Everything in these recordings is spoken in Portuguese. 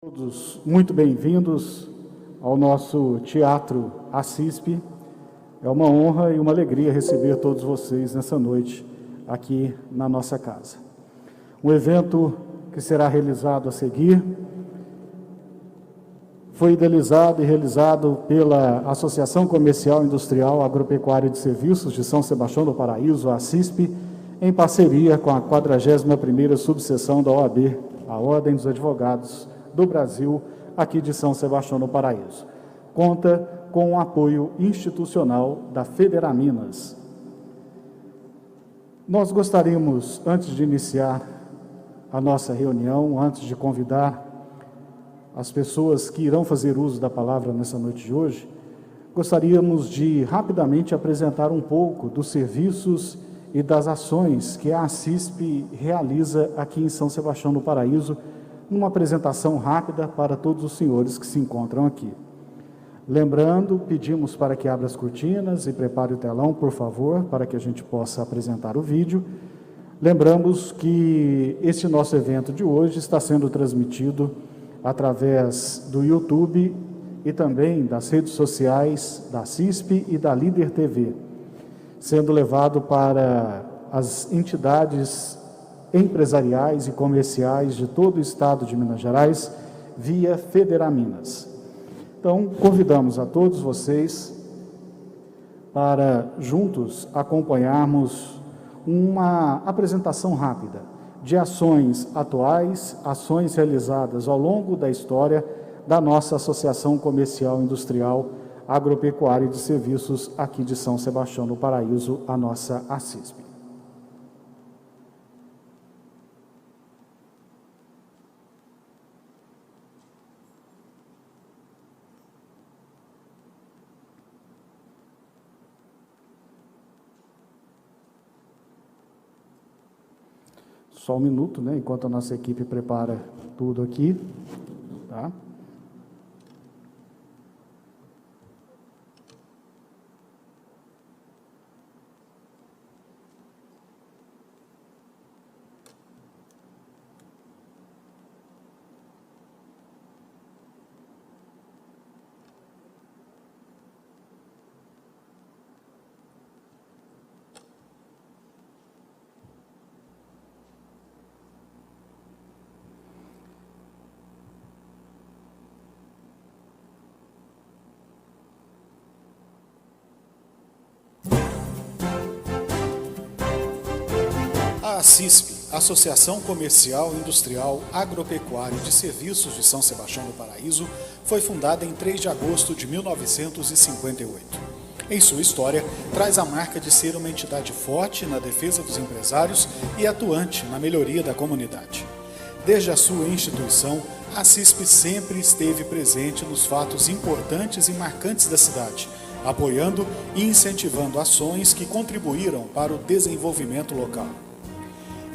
Todos muito bem-vindos ao nosso Teatro ACISP. É uma honra e uma alegria receber todos vocês nessa noite aqui na nossa casa. Um evento que será realizado a seguir foi idealizado e realizado pela Associação Comercial Industrial Agropecuária de Serviços de São Sebastião do Paraíso, a ACISP, em parceria com a 41ª subseção da OAB, a Ordem dos Advogados do Brasil, aqui de São Sebastião do Paraíso. Conta com o apoio institucional da Federaminas. Nós gostaríamos, antes de iniciar a nossa reunião, antes de convidar as pessoas que irão fazer uso da palavra nessa noite de hoje, gostaríamos de rapidamente apresentar um pouco dos serviços e das ações que a ACISP realiza aqui em São Sebastião do Paraíso, numa apresentação rápida para todos os senhores que se encontram aqui. Lembrando, pedimos para que abra as cortinas e prepare o telão, por favor, para que a gente possa apresentar o vídeo. Lembramos que este nosso evento de hoje está sendo transmitido através do YouTube e também das redes sociais da CISP e da Líder TV, sendo levado para as entidades empresariais e comerciais de todo o estado de Minas Gerais, via Federaminas. Então, convidamos a todos vocês para juntos acompanharmos uma apresentação rápida de ações atuais, ações realizadas ao longo da história da nossa Associação Comercial Industrial Agropecuária de Serviços aqui de São Sebastião do Paraíso, a nossa ACISP. Só um minuto, né, enquanto a nossa equipe prepara tudo aqui, tá? A ACISP, Associação Comercial Industrial Agropecuária de Serviços de São Sebastião do Paraíso, foi fundada em 3 de agosto de 1958. Em sua história, traz a marca de ser uma entidade forte na defesa dos empresários e atuante na melhoria da comunidade. Desde a sua instituição, a ACISP sempre esteve presente nos fatos importantes e marcantes da cidade, apoiando e incentivando ações que contribuíram para o desenvolvimento local.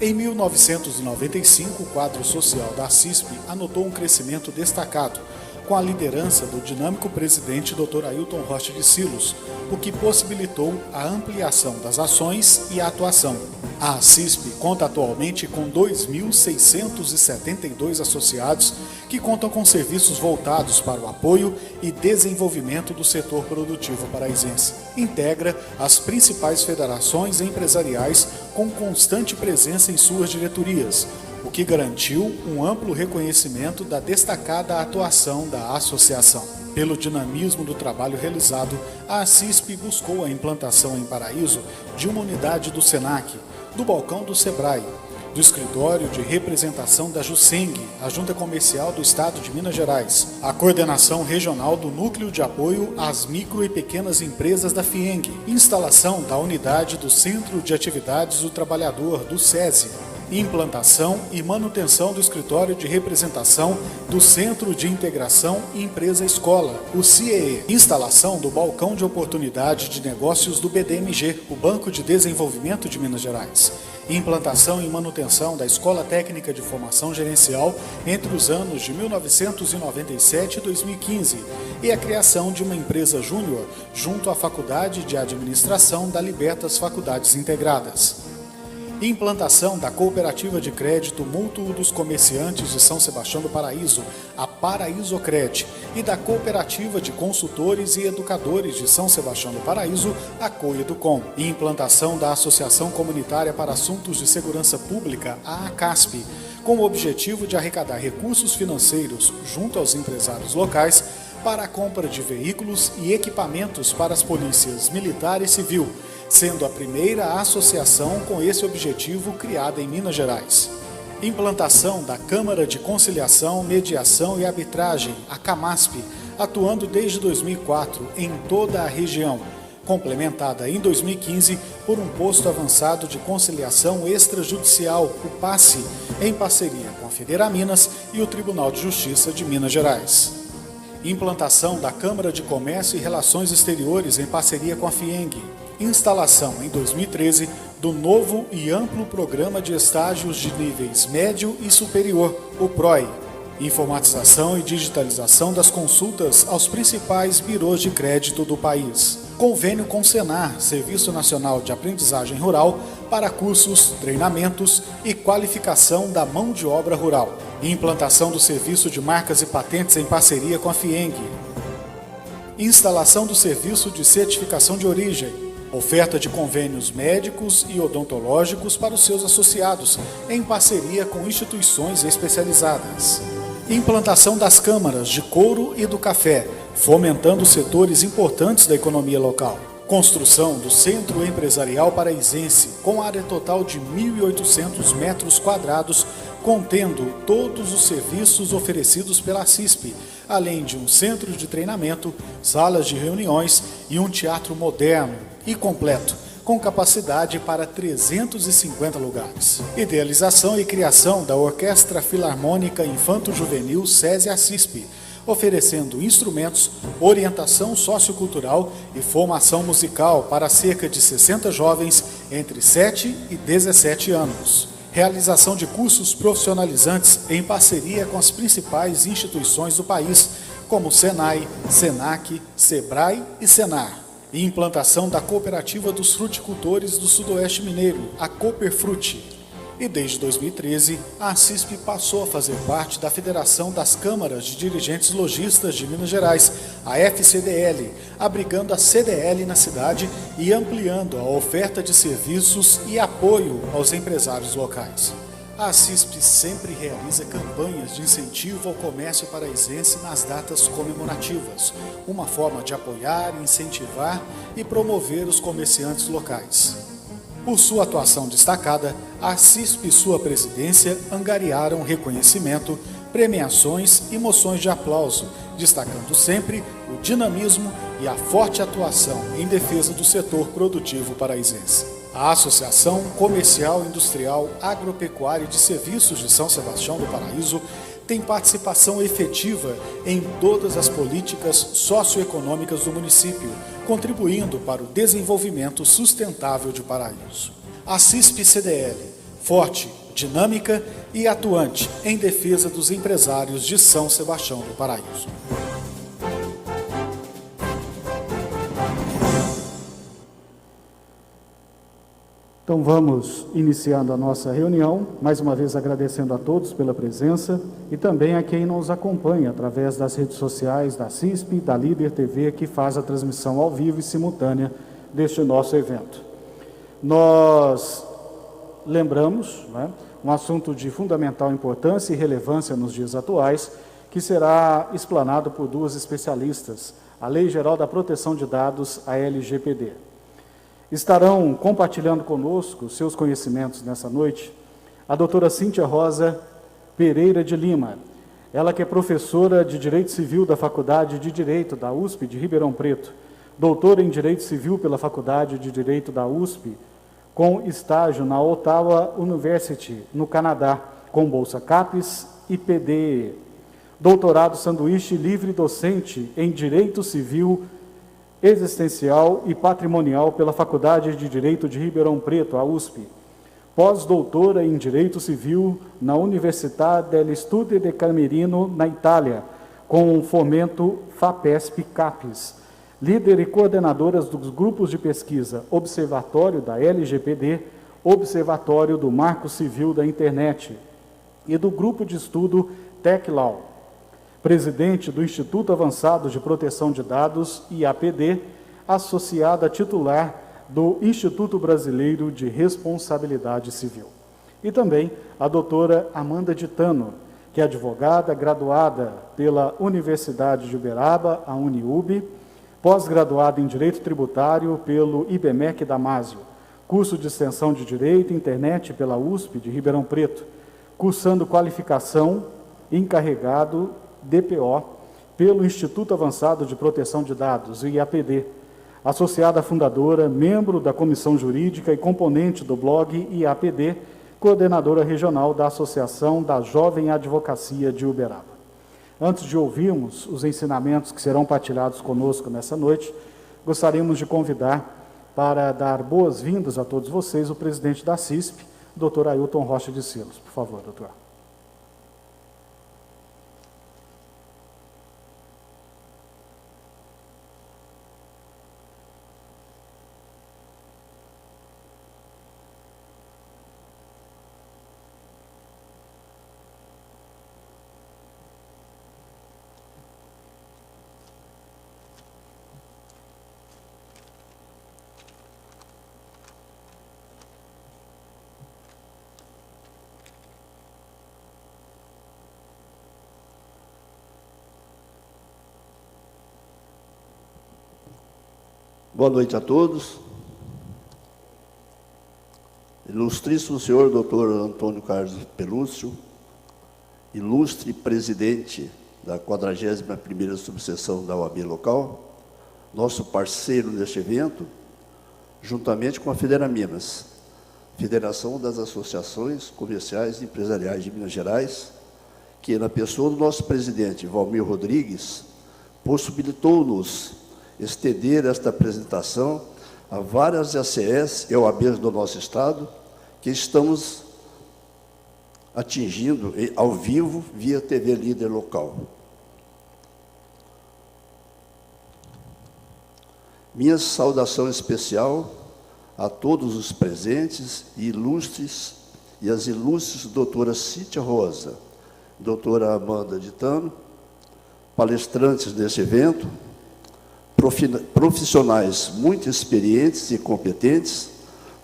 Em 1995, o quadro social da ACISP anotou um crescimento destacado, com a liderança do dinâmico presidente Dr. Ailton Rocha de Silos, o que possibilitou a ampliação das ações e a atuação. A ACISP conta atualmente com 2.672 associados que contam com serviços voltados para o apoio e desenvolvimento do setor produtivo paraizense. Integra as principais federações empresariais com constante presença em suas diretorias, o que garantiu um amplo reconhecimento da destacada atuação da associação. Pelo dinamismo do trabalho realizado, a ACISP buscou a implantação em Paraíso de uma unidade do SENAC, do balcão do SEBRAE, do escritório de representação da JUSENG, a Junta Comercial do Estado de Minas Gerais, a coordenação regional do Núcleo de Apoio às Micro e Pequenas Empresas da FIENG, instalação da unidade do Centro de Atividades do Trabalhador, do SESI, implantação e manutenção do escritório de representação do Centro de Integração Empresa-Escola, o CIEE, instalação do Balcão de Oportunidade de Negócios do BDMG, o Banco de Desenvolvimento de Minas Gerais, implantação e manutenção da Escola Técnica de Formação Gerencial entre os anos de 1997 e 2015 e a criação de uma empresa júnior junto à Faculdade de Administração da Libertas Faculdades Integradas. Implantação da Cooperativa de Crédito Mútuo dos Comerciantes de São Sebastião do Paraíso, a Paraísocred, e da Cooperativa de Consultores e Educadores de São Sebastião do Paraíso, a Coeducom. Implantação da Associação Comunitária para Assuntos de Segurança Pública, a ACASP, com o objetivo de arrecadar recursos financeiros junto aos empresários locais para a compra de veículos e equipamentos para as polícias militar e civil, sendo a primeira associação com esse objetivo criada em Minas Gerais. Implantação da Câmara de Conciliação, Mediação e Arbitragem, a CAMASP, atuando desde 2004 em toda a região, complementada em 2015 por um posto avançado de conciliação extrajudicial, o PACE, em parceria com a Federaminas e o Tribunal de Justiça de Minas Gerais. Implantação da Câmara de Comércio e Relações Exteriores em parceria com a FIENG. Instalação em 2013 do novo e amplo programa de estágios de níveis médio e superior, o PROE. Informatização e digitalização das consultas aos principais birôs de crédito do país. Convênio com o Senar, Serviço Nacional de Aprendizagem Rural, para cursos, treinamentos e qualificação da mão de obra rural. Implantação do Serviço de Marcas e Patentes em parceria com a FIENG. Instalação do Serviço de Certificação de Origem. Oferta de convênios médicos e odontológicos para os seus associados, em parceria com instituições especializadas. Implantação das câmaras de couro e do café, fomentando setores importantes da economia local. Construção do Centro Empresarial Paraizense, com área total de 1.800 metros quadrados, contendo todos os serviços oferecidos pela CISP, além de um centro de treinamento, salas de reuniões e um teatro moderno e completo, com capacidade para 350 lugares. Idealização e criação da Orquestra Filarmônica Infanto-Juvenil SESI CISP, oferecendo instrumentos, orientação sociocultural e formação musical para cerca de 60 jovens entre 7 e 17 anos. Realização de cursos profissionalizantes em parceria com as principais instituições do país, como Senai, Senac, Sebrae e Senar. E implantação da Cooperativa dos Fruticultores do Sudoeste Mineiro, a Cooperfrute. E desde 2013, a CISP passou a fazer parte da Federação das Câmaras de Dirigentes Lojistas de Minas Gerais, a FCDL, abrigando a CDL na cidade e ampliando a oferta de serviços e apoio aos empresários locais. A CISP sempre realiza campanhas de incentivo ao comércio paraizense nas datas comemorativas, uma forma de apoiar, incentivar e promover os comerciantes locais. Por sua atuação destacada, a CISP e sua presidência angariaram reconhecimento, premiações e moções de aplauso, destacando sempre o dinamismo e a forte atuação em defesa do setor produtivo paraizense. A Associação Comercial, Industrial, Agropecuária e de Serviços de São Sebastião do Paraíso tem participação efetiva em todas as políticas socioeconômicas do município, contribuindo para o desenvolvimento sustentável de Paraíso. A CISP-CDL, forte, dinâmica e atuante em defesa dos empresários de São Sebastião do Paraíso. Então vamos iniciando a nossa reunião, mais uma vez agradecendo a todos pela presença e também a quem nos acompanha através das redes sociais da CISP, da Líder TV, que faz a transmissão ao vivo e simultânea deste nosso evento. Nós lembramos, um assunto de fundamental importância e relevância nos dias atuais, que será explanado por duas especialistas, a Lei Geral da Proteção de Dados, a LGPD. Estarão compartilhando conosco seus conhecimentos nessa noite a doutora Cíntia Rosa Pereira de Lima, ela que é professora de Direito Civil da Faculdade de Direito da USP de Ribeirão Preto, doutora em Direito Civil pela Faculdade de Direito da USP, com estágio na Ottawa University, no Canadá, com bolsa CAPES e PDE. Doutorado sanduíche livre docente em Direito Civil Existencial e Patrimonial pela Faculdade de Direito de Ribeirão Preto, a USP. Pós-doutora em Direito Civil na Università degli Studi de Camerino, na Itália, com fomento FAPESP-CAPES. Líder e coordenadora dos grupos de pesquisa Observatório da LGPD, Observatório do Marco Civil da Internet e do Grupo de Estudo TecLaw, presidente do Instituto Avançado de Proteção de Dados, IAPD, associada titular do Instituto Brasileiro de Responsabilidade Civil. E também a doutora Amanda Ditano, que é advogada graduada pela Universidade de Uberaba, a UniUB, pós-graduada em Direito Tributário pelo IBMEC Damásio, curso de extensão de Direito e Internet pela USP de Ribeirão Preto, cursando qualificação encarregado DPO pelo Instituto Avançado de Proteção de Dados, IAPD, associada fundadora, membro da Comissão Jurídica e componente do blog IAPD, coordenadora regional da Associação da Jovem Advocacia de Uberaba. Antes de ouvirmos os ensinamentos que serão partilhados conosco nessa noite, gostaríamos de convidar para dar boas-vindas a todos vocês o presidente da CISP, Dr. Ailton Rocha de Silos. Por favor, doutor. Boa noite a todos. Ilustríssimo senhor Dr. Antônio Carlos Pelúcio, ilustre presidente da 41ª subseção da OAB local, nosso parceiro neste evento, juntamente com a Federaminas, Federação das Associações Comerciais e Empresariais de Minas Gerais, que, na pessoa do nosso presidente, Valmir Rodrigues, possibilitou-nos estender esta apresentação a várias ACS e OABs do nosso Estado, que estamos atingindo ao vivo via TV Líder local. Minha saudação especial a todos os presentes e ilustres, e as ilustres doutora Cíntia Rosa, doutora Amanda Ditano, palestrantes desse evento, profissionais muito experientes e competentes,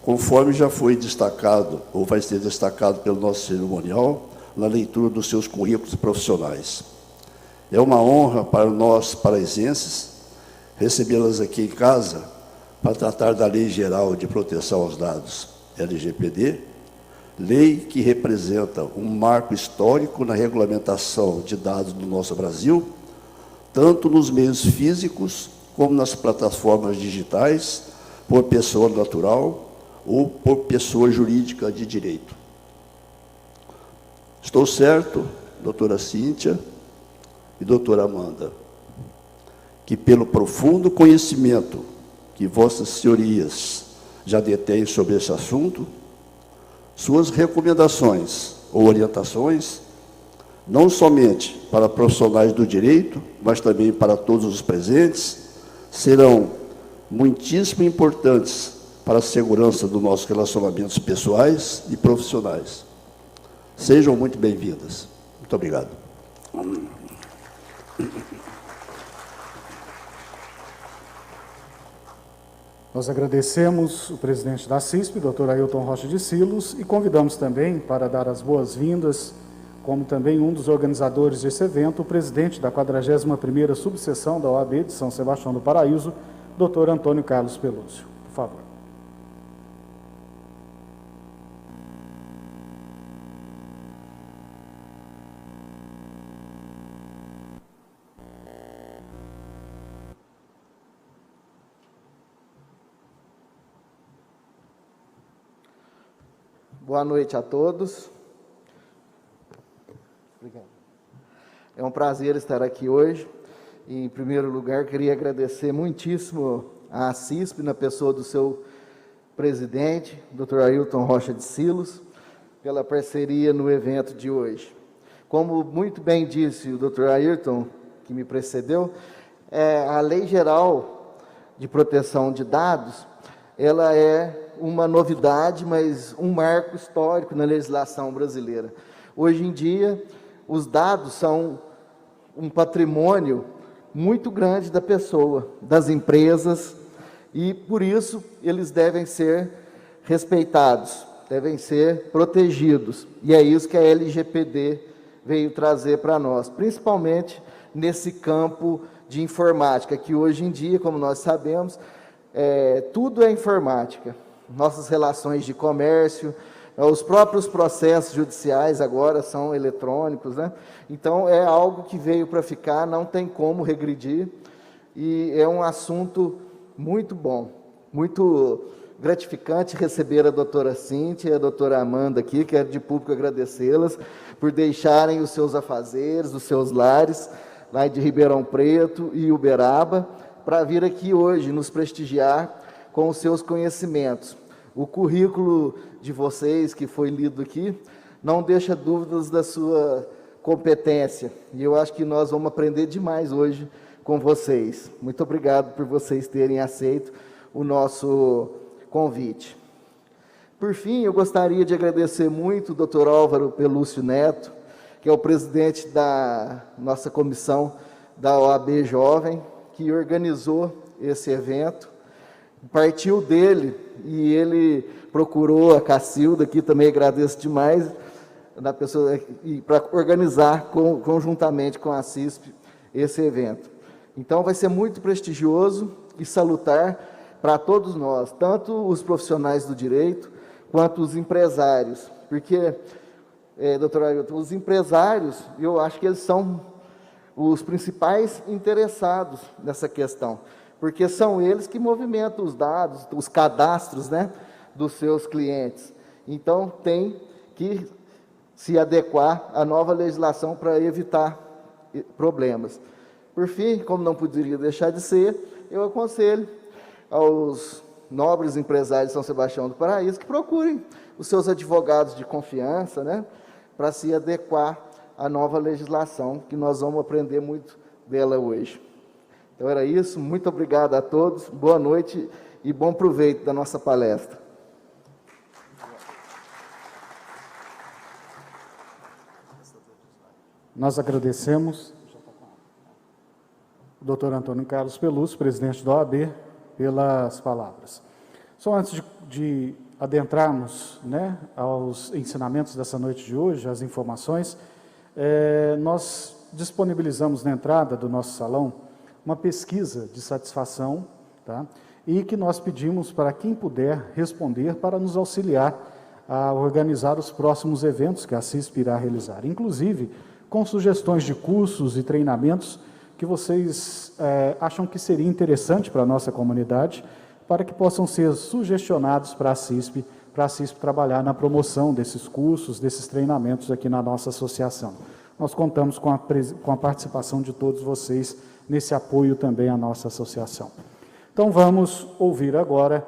conforme já foi destacado, ou vai ser destacado pelo nosso cerimonial, na leitura dos seus currículos profissionais. É uma honra para nós, paraisenses, recebê-las aqui em casa para tratar da Lei Geral de Proteção aos Dados, LGPD, lei que representa um marco histórico na regulamentação de dados do nosso Brasil, tanto nos meios físicos como nas plataformas digitais, por pessoa natural ou por pessoa jurídica de direito. Estou certo, doutora Cíntia e doutora Amanda, que pelo profundo conhecimento que vossas senhorias já detêm sobre esse assunto, suas recomendações ou orientações, não somente para profissionais do direito, mas também para todos os presentes, serão muitíssimo importantes para a segurança dos nossos relacionamentos pessoais e profissionais. Sejam muito bem-vindas. Muito obrigado. Nós agradecemos o presidente da CISP, Dr. Ailton Rocha de Silos, e convidamos também para dar as boas-vindas, como também um dos organizadores desse evento, o presidente da 41ª subseção da OAB de São Sebastião do Paraíso, Dr. Antônio Carlos Pelúcio. Por favor. Boa noite a todos. É um prazer estar aqui hoje. Em primeiro lugar, queria agradecer muitíssimo à CISP, na pessoa do seu presidente, Dr. Ailton Rocha de Silos, pela parceria no evento de hoje. Como muito bem disse o Dr. Ailton, que me precedeu, a Lei Geral de Proteção de Dados, ela é uma novidade, mas um marco histórico na legislação brasileira. Hoje em dia, os dados são um patrimônio muito grande da pessoa, das empresas, e por isso eles devem ser respeitados, devem ser protegidos. E é isso que a LGPD veio trazer para nós, principalmente nesse campo de informática, que hoje em dia, como nós sabemos, tudo é informática. Nossas relações de comércio, os próprios processos judiciais agora são eletrônicos, né? Então, é algo que veio para ficar, não tem como regredir, e é um assunto muito bom, muito gratificante receber a doutora Cíntia e a doutora Amanda aqui, quero de público agradecê-las por deixarem os seus afazeres, os seus lares, lá de Ribeirão Preto e Uberaba, para vir aqui hoje nos prestigiar com os seus conhecimentos. O currículo de vocês, que foi lido aqui, não deixa dúvidas da sua competência, e eu acho que nós vamos aprender demais hoje com vocês. Muito obrigado por vocês terem aceito o nosso convite. Por fim, eu gostaria de agradecer muito o Dr. Álvaro Pelúcio Neto, que é o presidente da nossa comissão da OAB Jovem, que organizou esse evento. Partiu dele e ele procurou a Cacilda, que também agradeço demais, para organizar conjuntamente com a CISP esse evento. Então, vai ser muito prestigioso e salutar para todos nós, tanto os profissionais do direito, quanto os empresários, porque, doutor Ailton, os empresários, eu acho que eles são os principais interessados nessa questão, porque são eles que movimentam os dados, os cadastros, né, dos seus clientes. Então, tem que se adequar à nova legislação para evitar problemas. Por fim, como não poderia deixar de ser, eu aconselho aos nobres empresários de São Sebastião do Paraíso que procurem os seus advogados de confiança, né, para se adequar à nova legislação, que nós vamos aprender muito dela hoje. Então era isso, muito obrigado a todos, boa noite e bom proveito da nossa palestra. Nós agradecemos o Dr. Antônio Carlos Pelúcio, presidente da OAB, pelas palavras. Só antes de adentrarmos, né, aos ensinamentos dessa noite de hoje, as informações, nós disponibilizamos na entrada do nosso salão uma pesquisa de satisfação, tá? E que nós pedimos para quem puder responder para nos auxiliar a organizar os próximos eventos que a CISP irá realizar, inclusive com sugestões de cursos e treinamentos que vocês acham que seria interessante para a nossa comunidade, para que possam ser sugestionados para a CISP trabalhar na promoção desses cursos, desses treinamentos aqui na nossa associação. Nós contamos com a participação de todos vocês nesse apoio também à nossa associação. Então, vamos ouvir agora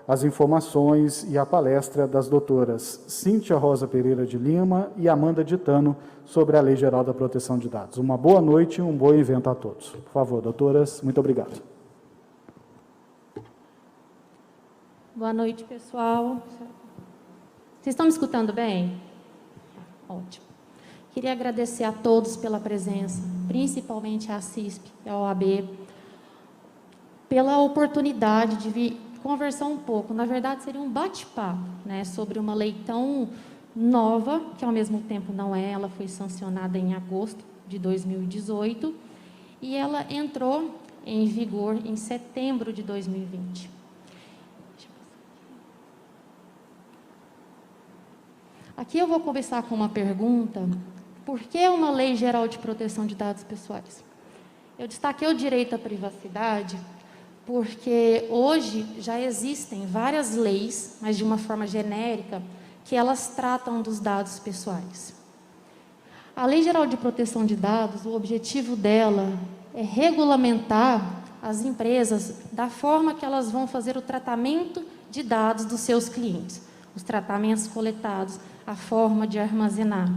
as informações e a palestra das doutoras Cíntia Rosa Pereira de Lima e Amanda Ditano sobre a Lei Geral da Proteção de Dados. Uma boa noite e um bom evento a todos. Por favor, doutoras, muito obrigado. Boa noite, pessoal. Vocês estão me escutando bem? Ótimo. Queria agradecer a todos pela presença, principalmente à CISP, à OAB, pela oportunidade de vir conversar um pouco. Na verdade, seria um bate-papo, né, sobre uma lei tão nova, que ao mesmo tempo não é, ela foi sancionada em agosto de 2018, e ela entrou em vigor em setembro de 2020. Aqui eu vou começar com uma pergunta: por que uma lei geral de proteção de dados pessoais? Eu destaquei o direito à privacidade porque hoje já existem várias leis, mas de uma forma genérica, que elas tratam dos dados pessoais. A Lei Geral de Proteção de Dados, o objetivo dela é regulamentar as empresas da forma que elas vão fazer o tratamento de dados dos seus clientes, os tratamentos coletados, a forma de armazenar.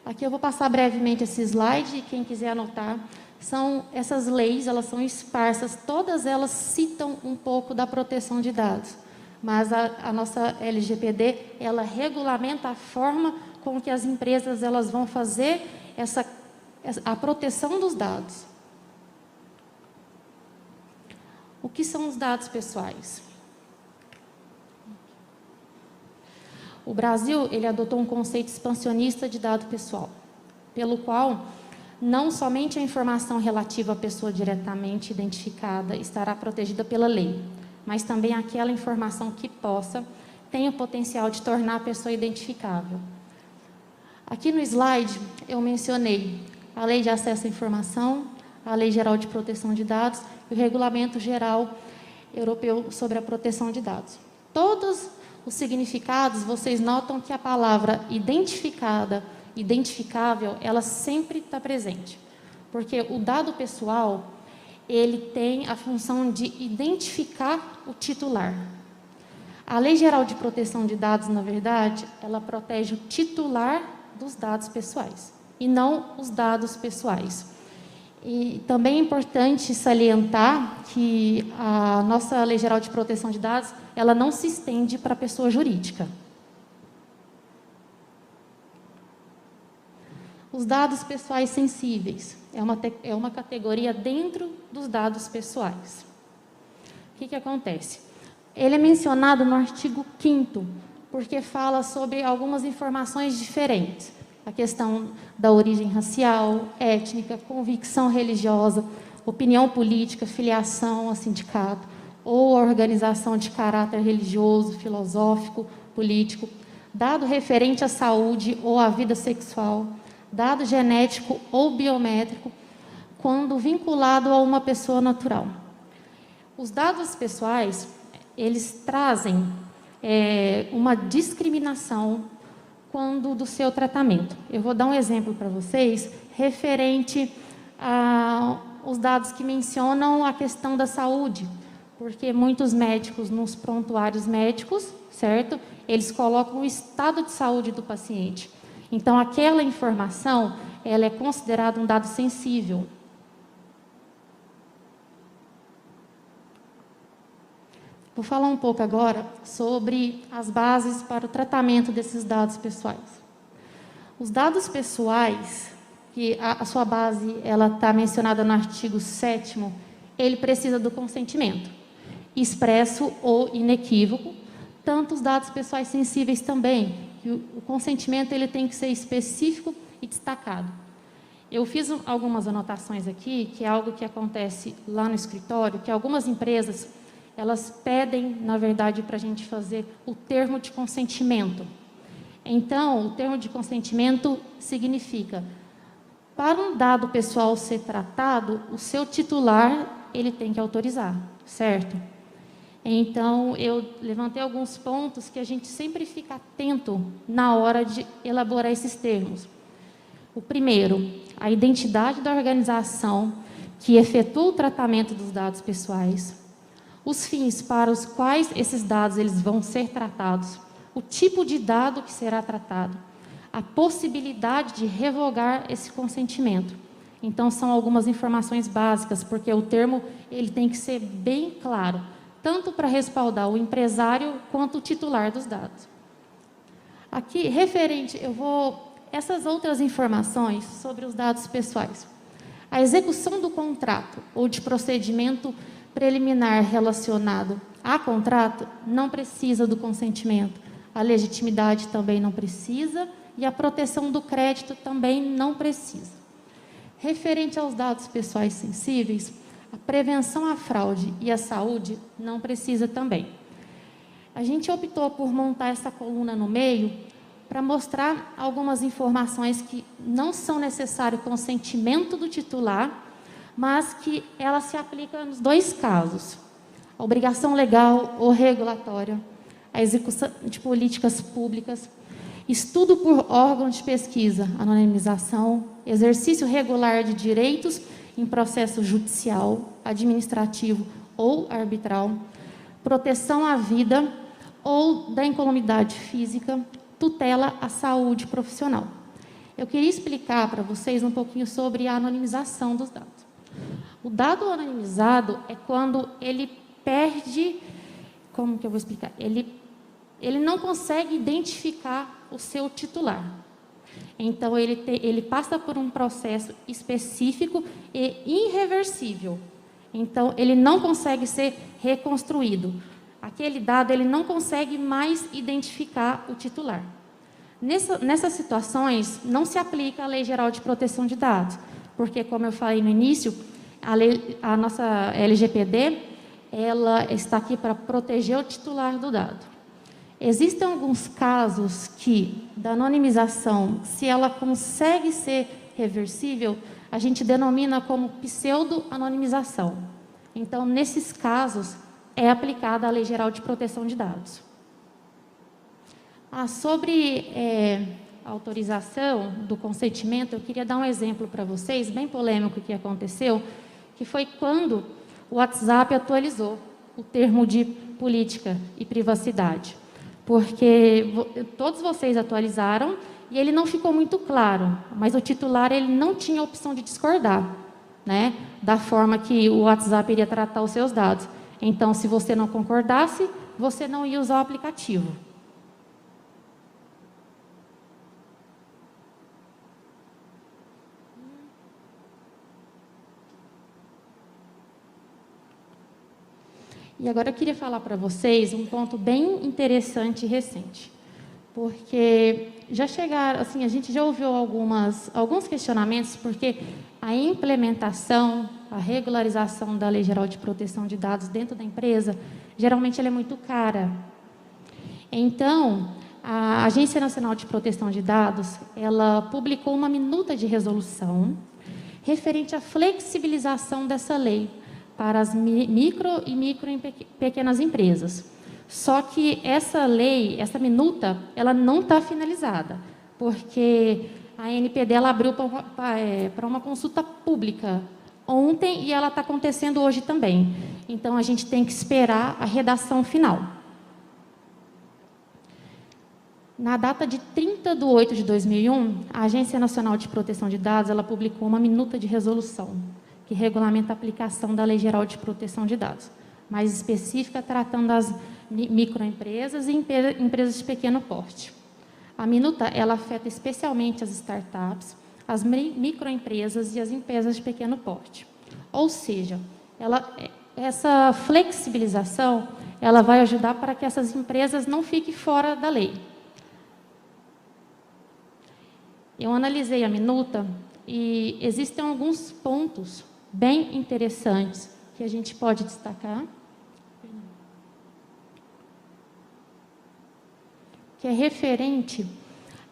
Aqui eu vou passar brevemente esse slide, e quem quiser anotar, essas leis, elas são esparsas, todas elas citam um pouco da proteção de dados, mas a nossa LGPD, ela regulamenta a forma com que as empresas elas vão fazer a proteção dos dados. O que são os dados pessoais? O Brasil, ele adotou um conceito expansionista de dado pessoal, pelo qual não somente a informação relativa à pessoa diretamente identificada estará protegida pela lei, mas também aquela informação que tem o potencial de tornar a pessoa identificável. Aqui no slide eu mencionei a Lei de Acesso à Informação, a Lei Geral de Proteção de Dados e o Regulamento Geral Europeu sobre a Proteção de Dados. Todos os significados, vocês notam que a palavra identificável, ela sempre está presente, porque o dado pessoal, ele tem a função de identificar o titular. A Lei Geral de Proteção de Dados, na verdade, ela protege o titular dos dados pessoais, e não os dados pessoais. E também é importante salientar que a nossa Lei Geral de Proteção de Dados, ela não se estende para a pessoa jurídica. Os dados pessoais sensíveis é uma categoria dentro dos dados pessoais. O que acontece? Ele é mencionado no artigo 5º, porque fala sobre algumas informações diferentes. A questão da origem racial, étnica, convicção religiosa, opinião política, filiação a sindicato ou organização de caráter religioso, filosófico, político, dado referente à saúde ou à vida sexual, dado genético ou biométrico, quando vinculado a uma pessoa natural. Os dados pessoais, eles trazem uma discriminação quando do seu tratamento. Eu vou dar um exemplo para vocês, referente aos dados que mencionam a questão da saúde, porque muitos médicos, nos prontuários médicos, certo? Eles colocam o estado de saúde do paciente. Então, aquela informação, ela é considerada um dado sensível. Vou falar um pouco agora sobre as bases para o tratamento desses dados pessoais. Os dados pessoais, que a sua base ela está mencionada no artigo 7º, ele precisa do consentimento, expresso ou inequívoco, tanto os dados pessoais sensíveis também, que o consentimento ele tem que ser específico e destacado. Eu fiz algumas anotações aqui, que é algo que acontece lá no escritório, que algumas empresas elas pedem, na verdade, para a gente fazer o termo de consentimento. Então, o termo de consentimento significa, para um dado pessoal ser tratado, o seu titular, ele tem que autorizar, certo? Então, eu levantei alguns pontos que a gente sempre fica atento na hora de elaborar esses termos. O primeiro, a identidade da organização que efetua o tratamento dos dados pessoais, os fins para os quais esses dados eles vão ser tratados, o tipo de dado que será tratado, a possibilidade de revogar esse consentimento. Então, são algumas informações básicas, porque o termo ele tem que ser bem claro, tanto para respaldar o empresário quanto o titular dos dados. Aqui, referente, essas outras informações sobre os dados pessoais. A execução do contrato ou de procedimento preliminar relacionado a contrato não precisa do consentimento, a legitimidade também não precisa e a proteção do crédito também não precisa. Referente aos dados pessoais sensíveis, a prevenção à fraude e à saúde não precisa também. A gente optou por montar essa coluna no meio para mostrar algumas informações que não são necessário consentimento do titular, mas que ela se aplica nos dois casos: a obrigação legal ou regulatória, a execução de políticas públicas, estudo por órgão de pesquisa, anonimização, exercício regular de direitos em processo judicial, administrativo ou arbitral, proteção à vida ou da incolumidade física, tutela à saúde profissional. Eu queria explicar para vocês um pouquinho sobre a anonimização dos dados. O dado anonimizado é quando ele perde, como que eu vou explicar? Ele não consegue identificar o seu titular. Então, ele passa por um processo específico e irreversível. Então, ele não consegue ser reconstruído. Aquele dado, ele não consegue mais identificar o titular. Nessas situações, não se aplica a Lei Geral de Proteção de Dados, porque, como eu falei no início, a nossa LGPD, ela está aqui para proteger o titular do dado. Existem alguns casos que, da anonimização, se ela consegue ser reversível, a gente denomina como pseudo-anonimização. Então, nesses casos, é aplicada a Lei Geral de Proteção de Dados. Sobre autorização do consentimento, eu queria dar um exemplo para vocês, bem polêmico, que aconteceu, que foi quando o WhatsApp atualizou o termo de política e privacidade. Porque todos vocês atualizaram e ele não ficou muito claro, mas o titular ele não tinha a opção de discordar, né, da forma que o WhatsApp iria tratar os seus dados. Então, se você não concordasse, você não ia usar o aplicativo. E agora eu queria falar para vocês um ponto bem interessante e recente, porque já chegaram, assim, a gente já ouviu alguns questionamentos, porque a implementação, a regularização da Lei Geral de Proteção de Dados dentro da empresa, geralmente ela é muito cara. Então, a Agência Nacional de Proteção de Dados, ela publicou uma minuta de resolução referente à flexibilização dessa lei para as micro e pequenas empresas. Só que essa lei, essa minuta, ela não está finalizada, porque a ANPD ela abriu para uma consulta pública ontem e ela está acontecendo hoje também. Então, a gente tem que esperar a redação final. Na data de 30/8/2001, a Agência Nacional de Proteção de Dados ela publicou uma minuta de resolução que regulamenta a aplicação da Lei Geral de Proteção de Dados, mais específica, tratando das microempresas e empresas de pequeno porte. A minuta ela afeta especialmente as startups, as microempresas e as empresas de pequeno porte. Ou seja, essa flexibilização ela vai ajudar para que essas empresas não fiquem fora da lei. Eu analisei a minuta e existem alguns pontos bem interessantes que a gente pode destacar, que é referente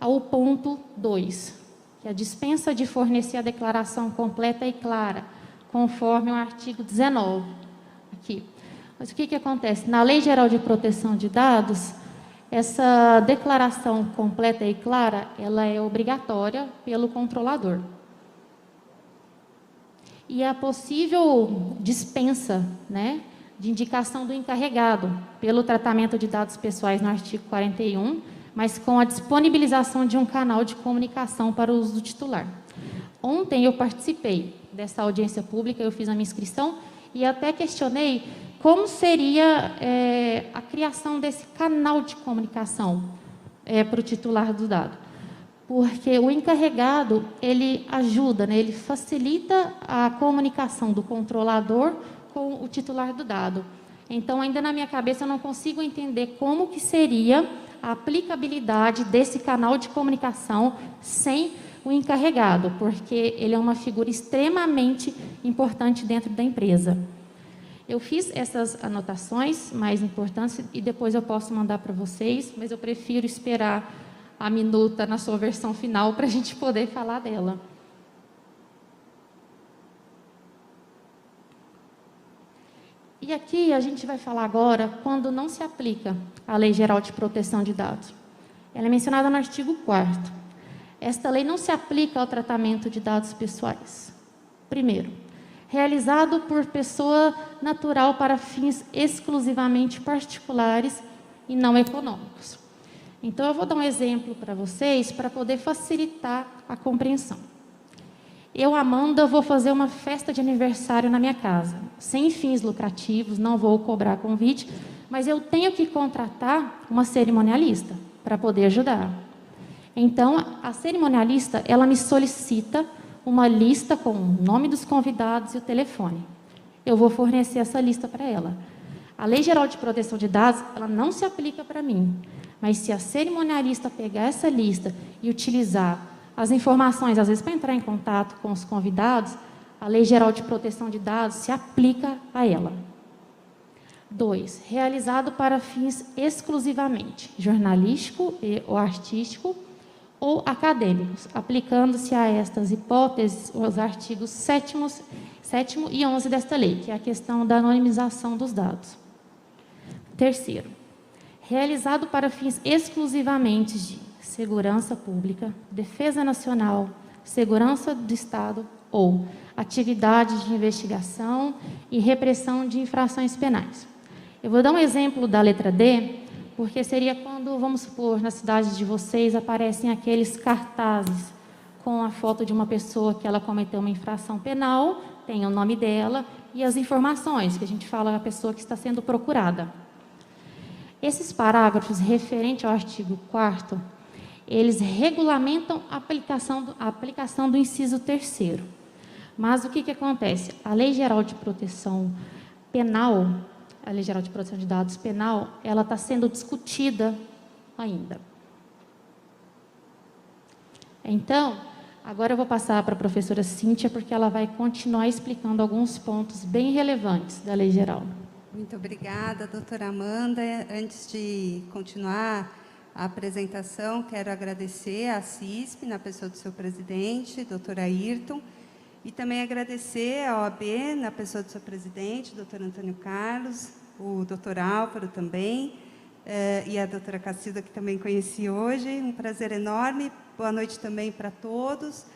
ao ponto 2, que é a dispensa de fornecer a declaração completa e clara, conforme o artigo 19. Aqui. Mas o que acontece? Na Lei Geral de Proteção de Dados, essa declaração completa e clara, ela é obrigatória pelo controlador. E a possível dispensa, né, de indicação do encarregado pelo tratamento de dados pessoais no artigo 41, mas com a disponibilização de um canal de comunicação para o uso do titular. Ontem eu participei dessa audiência pública, eu fiz a minha inscrição e até questionei como seria a criação desse canal de comunicação para o titular do dado. Porque o encarregado, ele ajuda, né, ele facilita a comunicação do controlador com o titular do dado. Então, ainda na minha cabeça, eu não consigo entender como que seria a aplicabilidade desse canal de comunicação sem o encarregado, porque ele é uma figura extremamente importante dentro da empresa. Eu fiz essas anotações mais importantes e depois eu posso mandar para vocês, mas eu prefiro esperar a minuta na sua versão final para a gente poder falar dela. E aqui a gente vai falar agora quando não se aplica a Lei Geral de Proteção de Dados. Ela é mencionada no artigo 4º. Esta lei não se aplica ao tratamento de dados pessoais. Primeiro, realizado por pessoa natural para fins exclusivamente particulares e não econômicos. Então, eu vou dar um exemplo para vocês, para poder facilitar a compreensão. eu, Amanda, vou fazer uma festa de aniversário na minha casa, sem fins lucrativos, não vou cobrar convite, mas eu tenho que contratar uma cerimonialista para poder ajudar. Então, a cerimonialista, ela me solicita uma lista com o nome dos convidados e o telefone. Eu vou fornecer essa lista para ela. A Lei Geral de Proteção de Dados, ela não se aplica para mim, mas se a cerimonialista pegar essa lista e utilizar as informações, às vezes, para entrar em contato com os convidados, a Lei Geral de Proteção de Dados se aplica a ela. 2. Realizado para fins exclusivamente jornalístico ou artístico ou acadêmicos, aplicando-se a estas hipóteses os artigos 7º e 11 desta lei, que é a questão da anonimização dos dados. 3. Realizado para fins exclusivamente de segurança pública, defesa nacional, segurança do Estado ou atividades de investigação e repressão de infrações penais. Eu vou dar um exemplo da letra D, porque seria quando, vamos supor, na cidade de vocês aparecem aqueles cartazes com a foto de uma pessoa que ela cometeu uma infração penal, tem o nome dela e as informações, que a gente fala a pessoa que está sendo procurada. Esses parágrafos referentes ao artigo 4º, eles regulamentam a aplicação do inciso 3º. Mas o que acontece? A Lei Geral de Proteção Penal, a Lei Geral de Proteção de Dados Penal, ela está sendo discutida ainda. Então, agora eu vou passar para a professora Cíntia, porque ela vai continuar explicando alguns pontos bem relevantes da Lei Geral. Muito obrigada, doutora Amanda. Antes de continuar a apresentação, quero agradecer à CISP, na pessoa do seu presidente, doutor Ayrton, e também agradecer à OAB, na pessoa do seu presidente, doutor Antônio Carlos, o doutor Álvaro também, e a doutora Cacilda, que também conheci hoje. Um prazer enorme. Boa noite também para todos.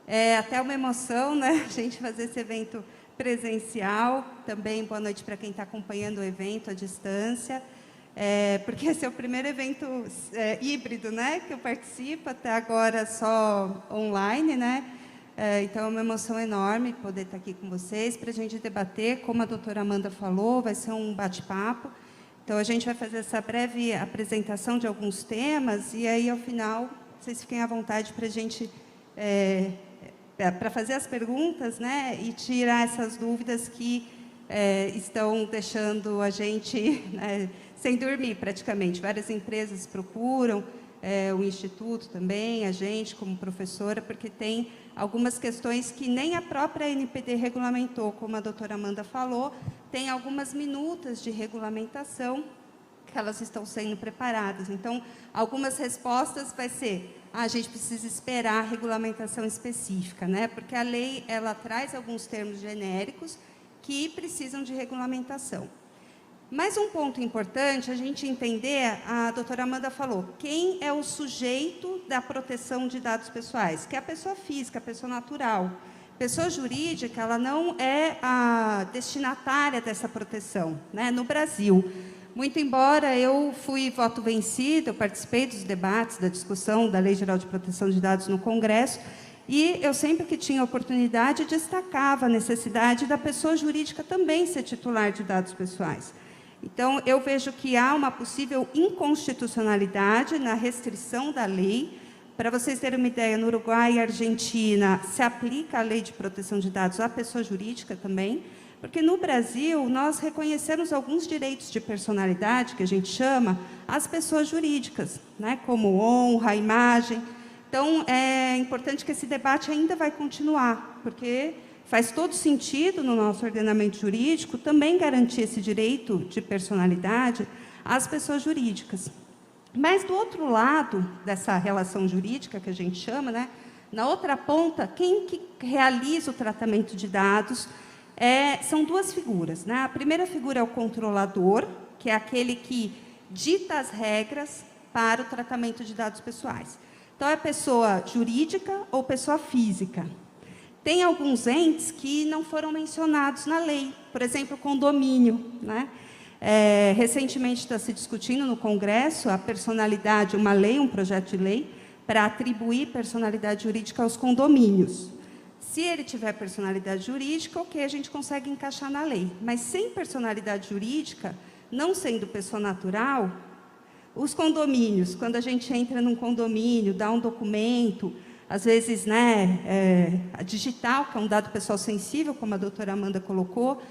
É até uma emoção, né, a gente fazer esse evento presencial. Também boa noite para quem está acompanhando o evento à distância. Porque esse é o primeiro evento híbrido, né, que eu participo, até agora só online, né? Então, é uma emoção enorme poder estar aqui com vocês para a gente debater. Como a doutora Amanda falou, vai ser um bate-papo. Então, a gente vai fazer essa breve apresentação de alguns temas e aí, ao final, vocês fiquem à vontade para a gente, para fazer as perguntas, né, e tirar essas dúvidas que estão deixando a gente, né, sem dormir, praticamente. Várias empresas procuram, o Instituto também, a gente como professora, porque tem algumas questões que nem a própria NPD regulamentou, como a doutora Amanda falou, tem algumas minutas de regulamentação que elas estão sendo preparadas. Então, algumas respostas vai ser, a gente precisa esperar a regulamentação específica, né? Porque a lei, ela traz alguns termos genéricos que precisam de regulamentação. Mas um ponto importante, a gente entender, a doutora Amanda falou, quem é o sujeito da proteção de dados pessoais? Que é a pessoa física, a pessoa natural. Pessoa jurídica, ela não é a destinatária dessa proteção, né, no Brasil. Muito embora eu fui voto vencido, eu participei dos debates, da discussão da Lei Geral de Proteção de Dados no Congresso, e eu sempre que tinha oportunidade destacava a necessidade da pessoa jurídica também ser titular de dados pessoais. Então, eu vejo que há uma possível inconstitucionalidade na restrição da lei. Para vocês terem uma ideia, no Uruguai e Argentina se aplica a lei de proteção de dados à pessoa jurídica também, porque no Brasil nós reconhecemos alguns direitos de personalidade, que a gente chama, às pessoas jurídicas, né, como honra, imagem. Então, é importante que esse debate ainda vai continuar, porque faz todo sentido no nosso ordenamento jurídico também garantir esse direito de personalidade às pessoas jurídicas. Mas, do outro lado dessa relação jurídica, que a gente chama, né, na outra ponta, quem que realiza o tratamento de dados são duas figuras, né? A primeira figura é o controlador, que é aquele que dita as regras para o tratamento de dados pessoais. Então, é pessoa jurídica ou pessoa física. Tem alguns entes que não foram mencionados na lei, por exemplo, condomínio, né? Recentemente está se discutindo no Congresso a personalidade, uma lei, um projeto de lei, para atribuir personalidade jurídica aos condomínios. Se ele tiver personalidade jurídica, ok, a gente consegue encaixar na lei. Mas sem personalidade jurídica, não sendo pessoa natural, os condomínios, quando a gente entra num condomínio, dá um documento, às vezes, digital, que é um dado pessoal sensível, como a doutora Amanda colocou,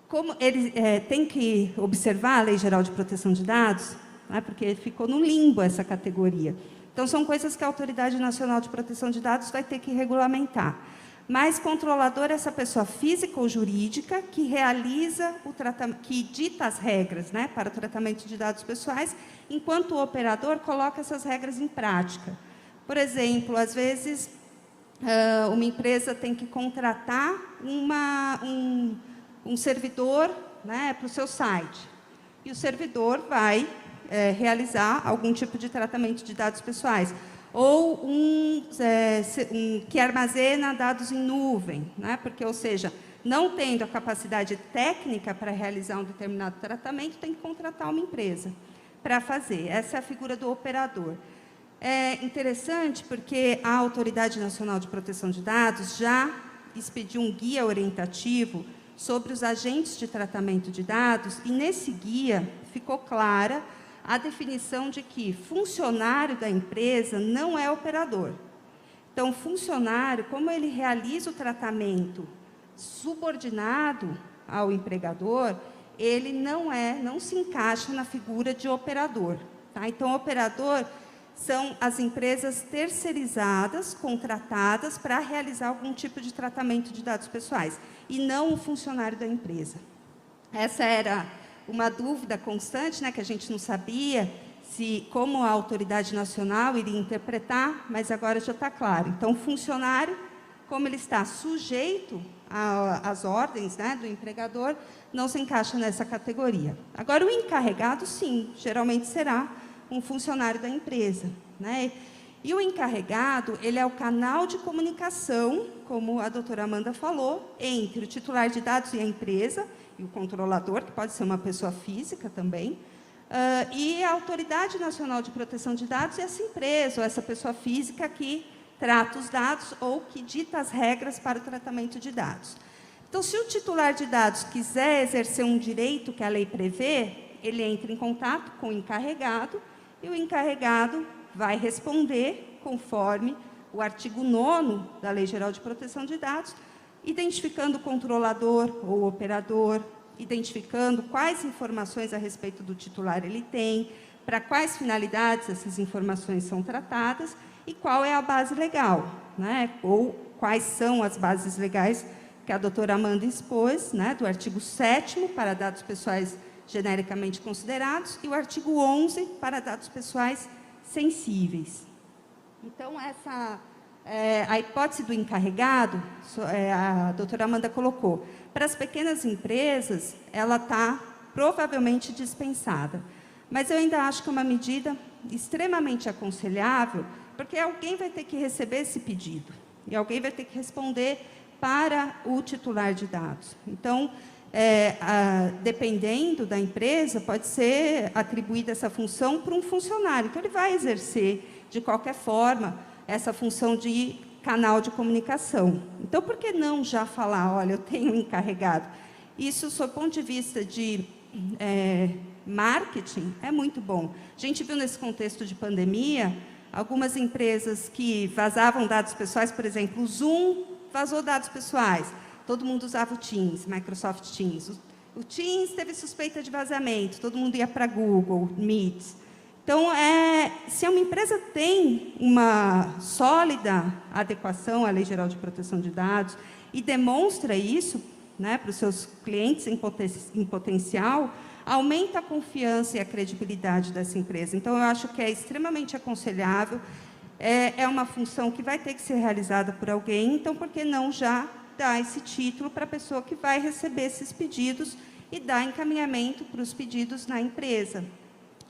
como ele tem que observar a Lei Geral de Proteção de Dados, né, porque ficou no limbo essa categoria. Então, são coisas que a Autoridade Nacional de Proteção de Dados vai ter que regulamentar. Mas controlador é essa pessoa física ou jurídica que realiza o tratamento, que dita as regras, né, para o tratamento de dados pessoais, enquanto o operador coloca essas regras em prática. Por exemplo, às vezes, uma empresa tem que contratar um servidor, né, para o seu site. E o servidor vai realizar algum tipo de tratamento de dados pessoais. Ou que armazena dados em nuvem, né? Porque, ou seja, não tendo a capacidade técnica para realizar um determinado tratamento, tem que contratar uma empresa para fazer. Essa é a figura do operador. É interessante porque a Autoridade Nacional de Proteção de Dados já expediu um guia orientativo sobre os agentes de tratamento de dados, e nesse guia ficou clara a definição de que funcionário da empresa não é operador. Então, funcionário, como ele realiza o tratamento subordinado ao empregador, ele não se encaixa na figura de operador. Tá? Então, operador são as empresas terceirizadas, contratadas para realizar algum tipo de tratamento de dados pessoais, e não o funcionário da empresa. Essa era uma dúvida constante, né, que a gente não sabia como a autoridade nacional iria interpretar, mas agora já está claro. Então, o funcionário, como ele está sujeito às ordens, né, do empregador, não se encaixa nessa categoria. Agora, o encarregado, sim, geralmente será um funcionário da empresa, né? E o encarregado, ele é o canal de comunicação, como a doutora Amanda falou, entre o titular de dados e a empresa, e o controlador, que pode ser uma pessoa física também, e a Autoridade Nacional de Proteção de Dados e essa empresa, ou essa pessoa física que trata os dados ou que dita as regras para o tratamento de dados. Então, se o titular de dados quiser exercer um direito que a lei prevê, ele entra em contato com o encarregado, e o encarregado vai responder conforme o artigo 9º da Lei Geral de Proteção de Dados, identificando o controlador ou operador, identificando quais informações a respeito do titular ele tem, para quais finalidades essas informações são tratadas e qual é a base legal, né? Ou quais são as bases legais que a doutora Amanda expôs, né? Do artigo 7º para dados pessoais genericamente considerados e o artigo 11 para dados pessoais sensíveis. Então, a hipótese do encarregado, a doutora Amanda colocou, para as pequenas empresas, ela está provavelmente dispensada. Mas eu ainda acho que é uma medida extremamente aconselhável, porque alguém vai ter que receber esse pedido, e alguém vai ter que responder para o titular de dados. Então, dependendo da empresa, pode ser atribuída essa função para um funcionário, então ele vai exercer, de qualquer forma, essa função de canal de comunicação. Então, por que não já falar, olha, eu tenho um encarregado? Isso, sob o ponto de vista de marketing, é muito bom. A gente viu nesse contexto de pandemia, algumas empresas que vazavam dados pessoais, por exemplo, o Zoom vazou dados pessoais. Todo mundo usava o Teams, Microsoft Teams. O Teams teve suspeita de vazamento, todo mundo ia para Google, Meet. Então, se uma empresa tem uma sólida adequação à Lei Geral de Proteção de Dados e demonstra isso, né, para os seus clientes em potencial, aumenta a confiança e a credibilidade dessa empresa. Então, eu acho que é extremamente aconselhável, é uma função que vai ter que ser realizada por alguém, então, por que não já dar esse título para a pessoa que vai receber esses pedidos e dar encaminhamento para os pedidos na empresa,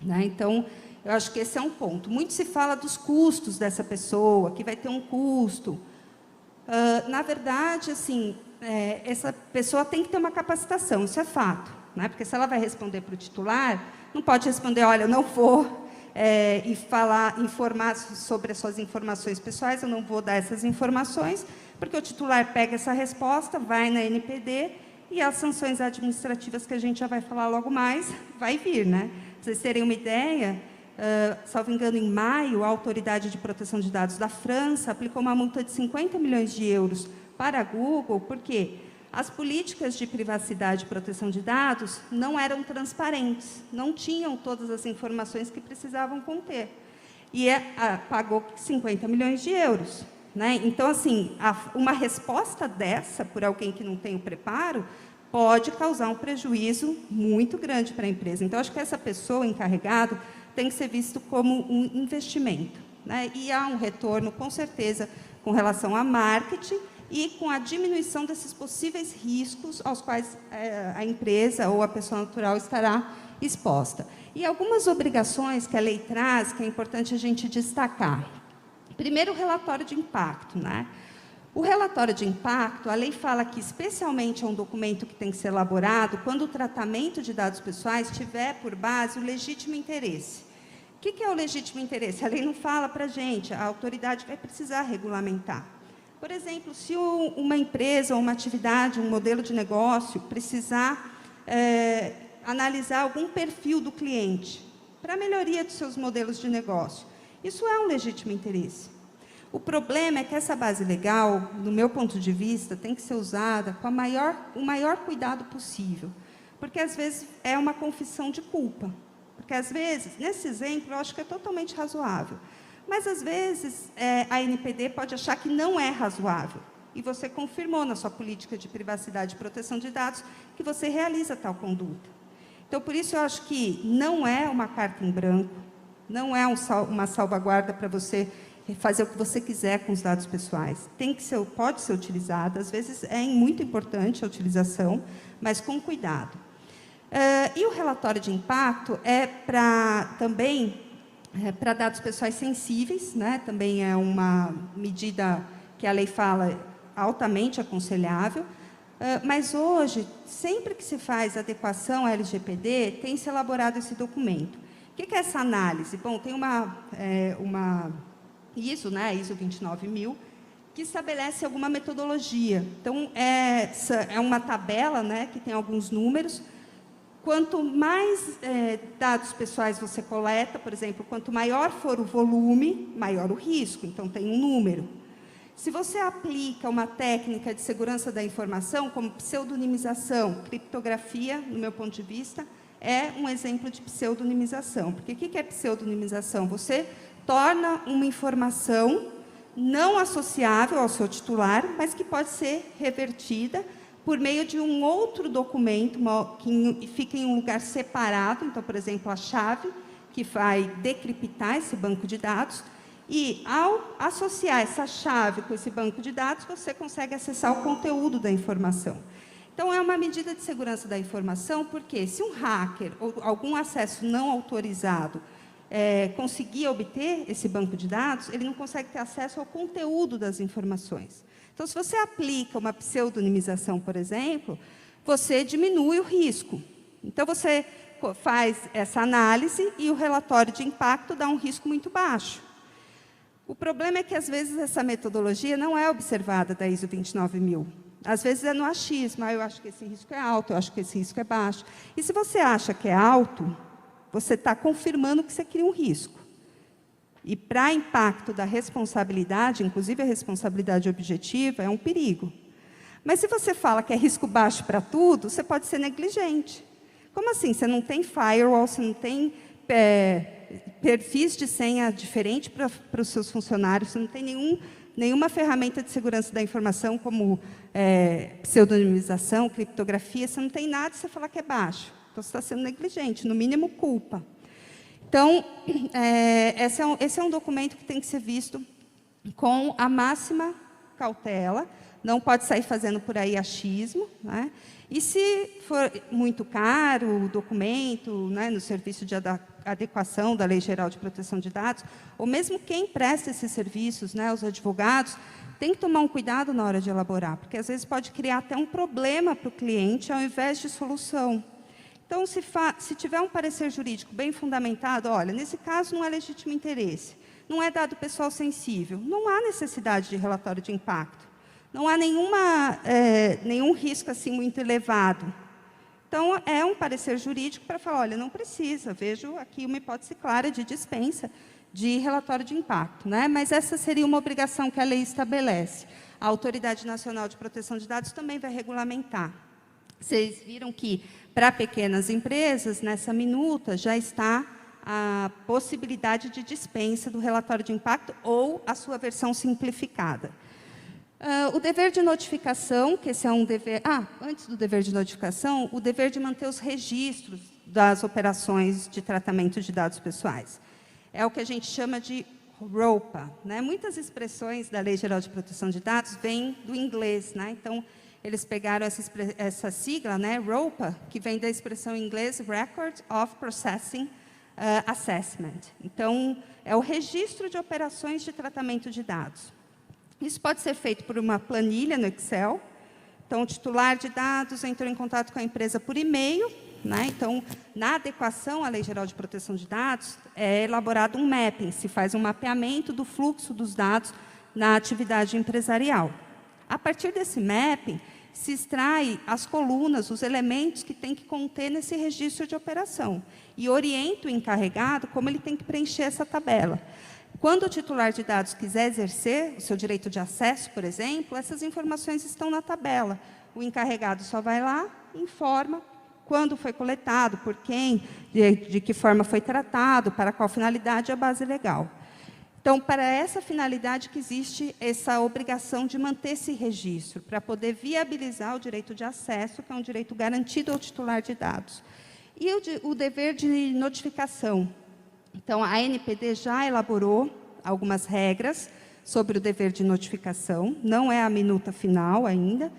né? Então, eu acho que esse é um ponto. Muito se fala dos custos dessa pessoa, que vai ter um custo. Na verdade, assim, essa pessoa tem que ter uma capacitação, isso é fato, né? Porque se ela vai responder para o titular, não pode responder, olha, eu não vou informar sobre as suas informações pessoais, eu não vou dar essas informações, Porque o titular pega essa resposta, vai na NPD, e as sanções administrativas, que a gente já vai falar logo mais, vai vir, né? Para vocês terem uma ideia, salvo engano, em maio, a Autoridade de Proteção de Dados da França aplicou uma multa de 50 milhões de euros para a Google, porque as políticas de privacidade e proteção de dados não eram transparentes, não tinham todas as informações que precisavam conter. E pagou 50 milhões de euros. Né? Então, assim, uma resposta dessa, por alguém que não tem o preparo, pode causar um prejuízo muito grande para a empresa. Então, acho que essa pessoa, encarregado, tem que ser visto como um investimento. Né? E há um retorno, com certeza, com relação a marketing e com a diminuição desses possíveis riscos aos quais a empresa ou a pessoa natural estará exposta. E algumas obrigações que a lei traz, que é importante a gente destacar. Primeiro, o relatório de impacto. Né? O relatório de impacto, a lei fala que, especialmente, é um documento que tem que ser elaborado quando o tratamento de dados pessoais tiver por base o legítimo interesse. O que é o legítimo interesse? A lei não fala para a gente, a autoridade vai precisar regulamentar. Por exemplo, se uma empresa ou uma atividade, um modelo de negócio, precisar analisar algum perfil do cliente para a melhoria dos seus modelos de negócio, isso é um legítimo interesse. O problema é que essa base legal, do meu ponto de vista, tem que ser usada com o maior cuidado possível, porque, às vezes, é uma confissão de culpa. Porque, às vezes, nesse exemplo, eu acho que é totalmente razoável. Mas, às vezes, a NPD pode achar que não é razoável. E você confirmou na sua política de privacidade e proteção de dados que você realiza tal conduta. Então, por isso, eu acho que não é uma carta em branco, não é uma salvaguarda para você fazer o que você quiser com os dados pessoais. Pode ser utilizada, às vezes é muito importante a utilização, mas com cuidado. E o relatório de impacto também para dados pessoais sensíveis, né? Também é uma medida que a lei fala altamente aconselhável, mas hoje, sempre que se faz adequação à LGPD, tem se elaborado esse documento. O que é essa análise? Bom, tem uma ISO, né, ISO 29000, que estabelece alguma metodologia. Então, é uma tabela, né, que tem alguns números. Quanto mais dados pessoais você coleta, por exemplo, quanto maior for o volume, maior o risco. Então, tem um número. Se você aplica uma técnica de segurança da informação, como pseudonimização, criptografia, no meu ponto de vista, é um exemplo de pseudonimização. Porque o que é pseudonimização? Você torna uma informação não associável ao seu titular, mas que pode ser revertida por meio de um outro documento que fica em um lugar separado. Então, por exemplo, a chave, que vai decriptar esse banco de dados, e, ao associar essa chave com esse banco de dados, você consegue acessar o conteúdo da informação. Então, é uma medida de segurança da informação, porque se um hacker ou algum acesso não autorizado conseguir obter esse banco de dados, ele não consegue ter acesso ao conteúdo das informações. Então, se você aplica uma pseudonimização, por exemplo, você diminui o risco. Então, você faz essa análise e o relatório de impacto dá um risco muito baixo. O problema é que, às vezes, essa metodologia não é observada da ISO 29000. Às vezes é no achismo, eu acho que esse risco é alto, eu acho que esse risco é baixo. E se você acha que é alto, você está confirmando que você cria um risco. E para impacto da responsabilidade, inclusive a responsabilidade objetiva, é um perigo. Mas se você fala que é risco baixo para tudo, você pode ser negligente. Como assim? Você não tem firewall, você não tem perfis de senha diferente para os seus funcionários, você não tem nenhuma ferramenta de segurança da informação, como pseudonimização, criptografia, você não tem nada e você fala que é baixo. Então, você está sendo negligente, no mínimo, culpa. Então, esse é um documento que tem que ser visto com a máxima cautela, não pode sair fazendo por aí achismo, né? E se for muito caro o documento, né, no serviço de adequação da Lei Geral de Proteção de Dados, ou mesmo quem presta esses serviços, né, os advogados, tem que tomar um cuidado na hora de elaborar, porque às vezes pode criar até um problema para o cliente ao invés de solução. Então, se tiver um parecer jurídico bem fundamentado, olha, nesse caso não é legítimo interesse, não é dado pessoal sensível, não há necessidade de relatório de impacto. não há nenhum risco assim muito elevado. Então, é um parecer jurídico para falar, olha, não precisa, vejo aqui uma hipótese clara de dispensa de relatório de impacto, né? Mas essa seria uma obrigação que a lei estabelece. A Autoridade Nacional de Proteção de Dados também vai regulamentar. Vocês viram que, para pequenas empresas, nessa minuta já está a possibilidade de dispensa do relatório de impacto ou a sua versão simplificada. O dever de notificação, que esse é um dever... antes do dever de notificação, o dever de manter os registros das operações de tratamento de dados pessoais. É o que a gente chama de ROPA, né? Muitas expressões da Lei Geral de Proteção de Dados vêm do inglês, né? Então, eles pegaram essa sigla, né, ROPA, que vem da expressão em inglês Record of Processing Assessment. Então, é o registro de operações de tratamento de dados. Isso pode ser feito por uma planilha no Excel. Então, o titular de dados entrou em contato com a empresa por e-mail, né? Então, na adequação à Lei Geral de Proteção de Dados, é elaborado um mapping, se faz um mapeamento do fluxo dos dados na atividade empresarial. A partir desse mapping, se extrai as colunas, os elementos que tem que conter nesse registro de operação e orienta o encarregado como ele tem que preencher essa tabela. Quando o titular de dados quiser exercer o seu direito de acesso, por exemplo, essas informações estão na tabela. O encarregado só vai lá, informa quando foi coletado, por quem, de que forma foi tratado, para qual finalidade a base legal. Então, para essa finalidade que existe essa obrigação de manter esse registro, para poder viabilizar o direito de acesso, que é um direito garantido ao titular de dados. E o dever de notificação. Então, a ANPD já elaborou algumas regras sobre o dever de notificação, não é a minuta final ainda,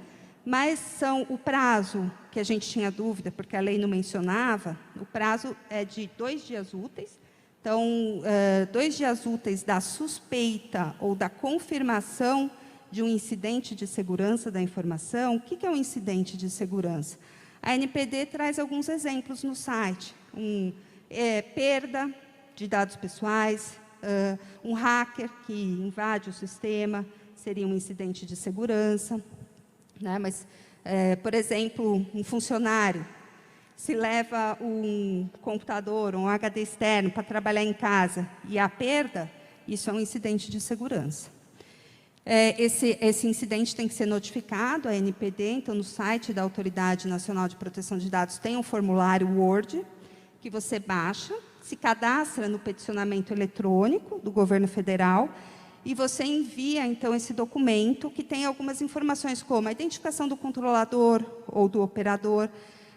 mas são o prazo, que a gente tinha dúvida, porque a lei não mencionava, o prazo é de 2 dias úteis. Então, 2 dias úteis da suspeita ou da confirmação de um incidente de segurança da informação. O que é um incidente de segurança? A ANPD traz alguns exemplos no site. Perda de dados pessoais, um hacker que invade o sistema, seria um incidente de segurança. Né? Mas, por exemplo, um funcionário se leva um computador, um HD externo para trabalhar em casa e há perda, isso é um incidente de segurança. Esse incidente tem que ser notificado à ANPD, então no site da Autoridade Nacional de Proteção de Dados tem um formulário Word que você baixa, se cadastra no peticionamento eletrônico do governo federal e você envia, então, esse documento que tem algumas informações como a identificação do controlador ou do operador,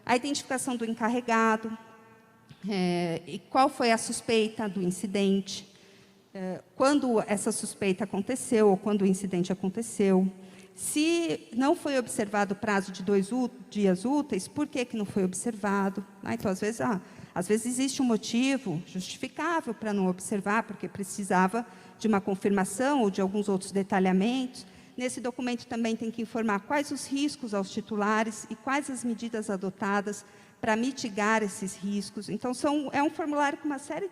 a identificação do encarregado, e qual foi a suspeita do incidente, quando essa suspeita aconteceu ou quando o incidente aconteceu. Se não foi observado o prazo de 2 dias úteis, por que não foi observado? Então, às vezes existe um motivo justificável para não observar, porque precisava de uma confirmação ou de alguns outros detalhamentos. Nesse documento também tem que informar quais os riscos aos titulares e quais as medidas adotadas para mitigar esses riscos. Então, é um formulário com uma série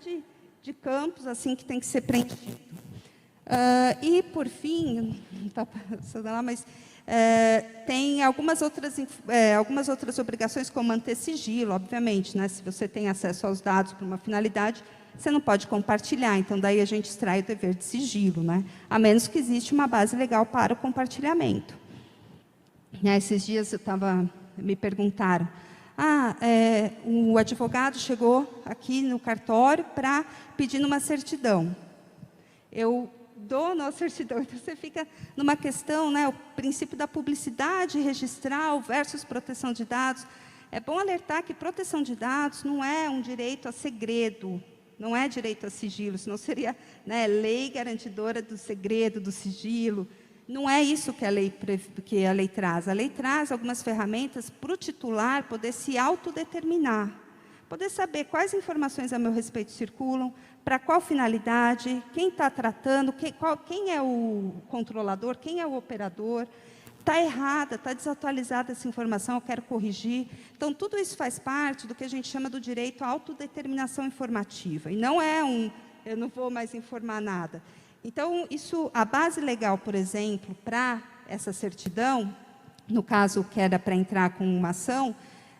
de campos assim, que tem que ser preenchido. E, por fim, não está passando lá, mas tem algumas outras obrigações, como manter sigilo, obviamente. Né? Se você tem acesso aos dados para uma finalidade, você não pode compartilhar. Então, daí a gente extrai o dever de sigilo, né? A menos que exista uma base legal para o compartilhamento. Esses dias me perguntaram, o advogado chegou aqui no cartório para pedir uma certidão. Eu dou a certidão, então você fica numa questão, né, o princípio da publicidade registral versus proteção de dados. É bom alertar que proteção de dados não é um direito a segredo, não é direito a sigilo, senão seria, né, lei garantidora do segredo, do sigilo. Não é isso que a lei traz. A lei traz algumas ferramentas para o titular poder se autodeterminar, poder saber quais informações a meu respeito circulam, para qual finalidade, quem está tratando, quem é o controlador, quem é o operador. Está errada, está desatualizada essa informação, eu quero corrigir. Então, tudo isso faz parte do que a gente chama do direito à autodeterminação informativa. E não é eu não vou mais informar nada. Então, a base legal, por exemplo, para essa certidão, no caso que era para entrar com uma ação,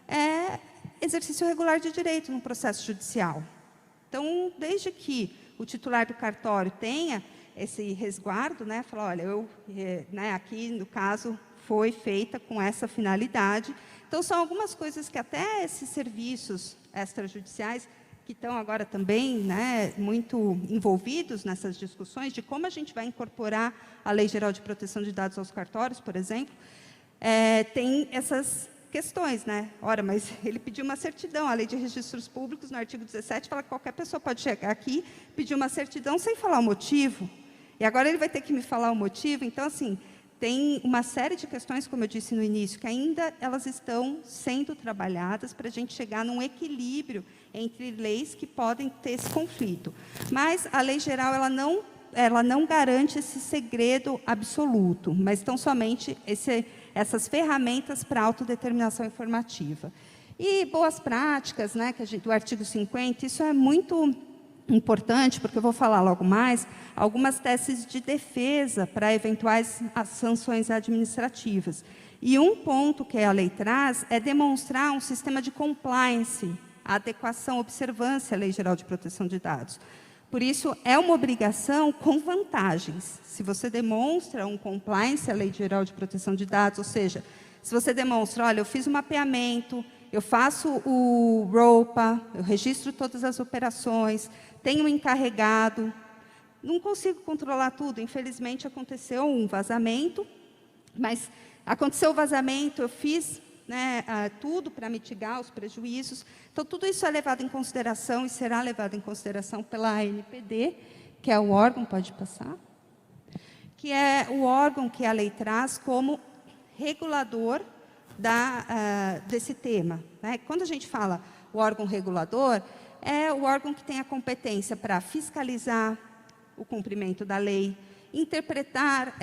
é exercício regular de direito no processo judicial. Então, desde que o titular do cartório tenha esse resguardo, né, falar, olha, aqui, no caso, foi feita com essa finalidade. Então, são algumas coisas que até esses serviços extrajudiciais, que estão agora também, né, muito envolvidos nessas discussões de como a gente vai incorporar a Lei Geral de Proteção de Dados aos cartórios, por exemplo, tem essas questões, né? Ora, mas ele pediu uma certidão. A Lei de Registros Públicos, no artigo 17, fala que qualquer pessoa pode chegar aqui, pedir uma certidão sem falar o motivo. E agora ele vai ter que me falar o motivo. Então, assim, tem uma série de questões, como eu disse no início, que ainda elas estão sendo trabalhadas para a gente chegar num equilíbrio entre leis que podem ter esse conflito. Mas a lei geral, ela não garante esse segredo absoluto, mas estão somente essas ferramentas para autodeterminação informativa. E boas práticas, né, do artigo 50, isso é muito importante, porque eu vou falar logo mais, algumas teses de defesa para eventuais sanções administrativas. E um ponto que a lei traz é demonstrar um sistema de compliance, a adequação, observância à Lei Geral de Proteção de Dados. Por isso, é uma obrigação com vantagens. Se você demonstra um compliance à Lei Geral de Proteção de Dados, ou seja, se você demonstra, olha, eu fiz um mapeamento, eu faço o ROPA, eu registro todas as operações, tenho um encarregado, não consigo controlar tudo. Infelizmente, aconteceu um vazamento, mas aconteceu o vazamento, eu fiz, né, tudo para mitigar os prejuízos. Então, tudo isso é levado em consideração e será levado em consideração pela ANPD, que é o órgão, pode passar, que é o órgão que a lei traz como regulador desse tema, né? Quando a gente fala o órgão regulador, é o órgão que tem a competência para fiscalizar o cumprimento da lei, interpretar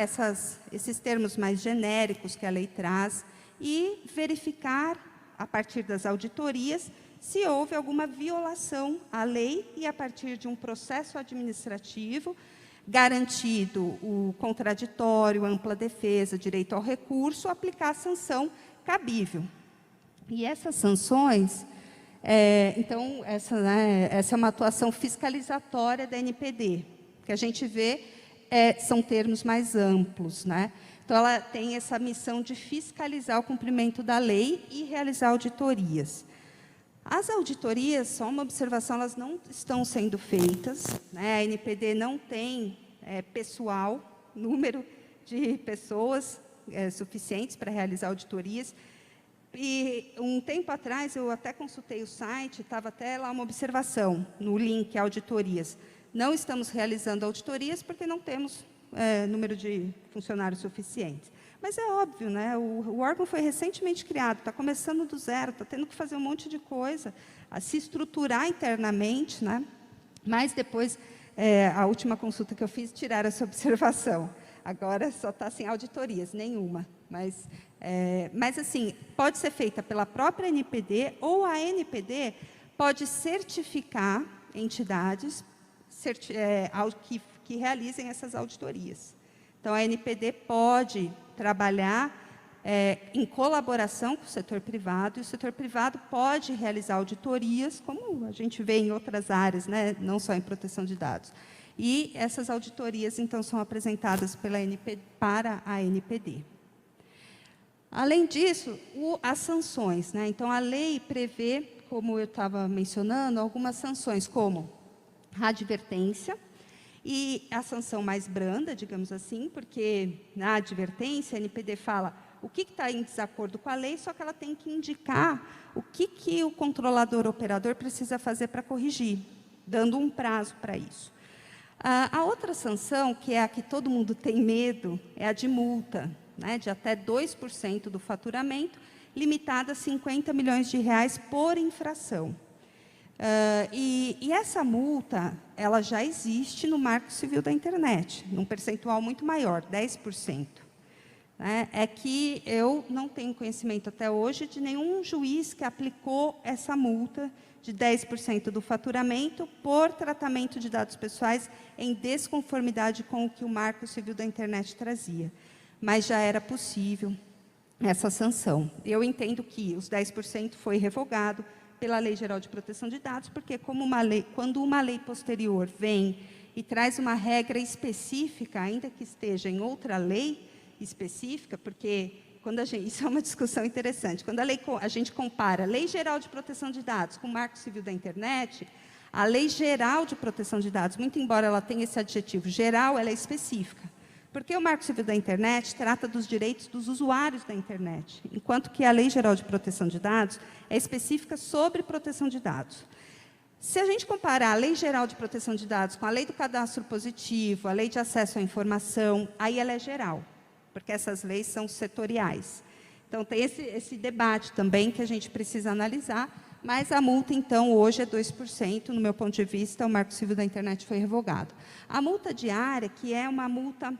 esses termos mais genéricos que a lei traz e verificar, a partir das auditorias, se houve alguma violação à lei e, a partir de um processo administrativo, garantido o contraditório, ampla defesa, direito ao recurso, aplicar a sanção cabível. E essas sanções, então, essa é uma atuação fiscalizatória da NPD, que a gente vê são termos mais amplos, né? Então, ela tem essa missão de fiscalizar o cumprimento da lei e realizar auditorias. As auditorias, só uma observação, elas não estão sendo feitas, né? A NPD não tem pessoal, número de pessoas suficientes para realizar auditorias. E um tempo atrás, eu até consultei o site, estava até lá uma observação no link auditorias. Não estamos realizando auditorias porque não temos número de funcionários suficientes. Mas é óbvio, né? O órgão foi recentemente criado, está começando do zero, está tendo que fazer um monte de coisa, a se estruturar internamente, né? Mas depois, a última consulta que eu fiz, tiraram essa observação. Agora só está sem auditorias, nenhuma. Mas assim, pode ser feita pela própria NPD, ou a NPD pode certificar entidades que realizem essas auditorias. Então, a NPD pode trabalhar em colaboração com o setor privado, e o setor privado pode realizar auditorias, como a gente vê em outras áreas, né, não só em proteção de dados. E essas auditorias, então, são apresentadas para a NPD. Além disso, as sanções, né? Então, a lei prevê, como eu estava mencionando, algumas sanções, como a advertência, e a sanção mais branda, digamos assim, porque na advertência a NPD fala o que está em desacordo com a lei, só que ela tem que indicar o que o controlador operador precisa fazer para corrigir, dando um prazo para isso. A outra sanção, que é a que todo mundo tem medo, é a de multa, né, de até 2% do faturamento, limitada a R$50 milhões por infração. E essa multa, ela já existe no Marco Civil da Internet, num percentual muito maior, 10%. Né? É que eu não tenho conhecimento até hoje de nenhum juiz que aplicou essa multa de 10% do faturamento por tratamento de dados pessoais em desconformidade com o que o Marco Civil da Internet trazia. mas já era possível essa sanção. Eu entendo que os 10% foi revogado pela Lei Geral de Proteção de Dados, porque quando uma lei posterior vem e traz uma regra específica, ainda que esteja em outra lei específica, porque isso é uma discussão interessante, quando a gente compara a Lei Geral de Proteção de Dados com o Marco Civil da Internet, a Lei Geral de Proteção de Dados, muito embora ela tenha esse adjetivo geral, ela é específica. Porque o Marco Civil da Internet trata dos direitos dos usuários da internet, enquanto que a Lei Geral de Proteção de Dados é específica sobre proteção de dados. Se a gente comparar a Lei Geral de Proteção de Dados com a Lei do Cadastro Positivo, a Lei de Acesso à Informação, aí ela é geral, porque essas leis são setoriais. Então, tem esse debate também que a gente precisa analisar, mas a multa, então, hoje é 2%, no meu ponto de vista, o Marco Civil da Internet foi revogado. A multa diária, que é uma multa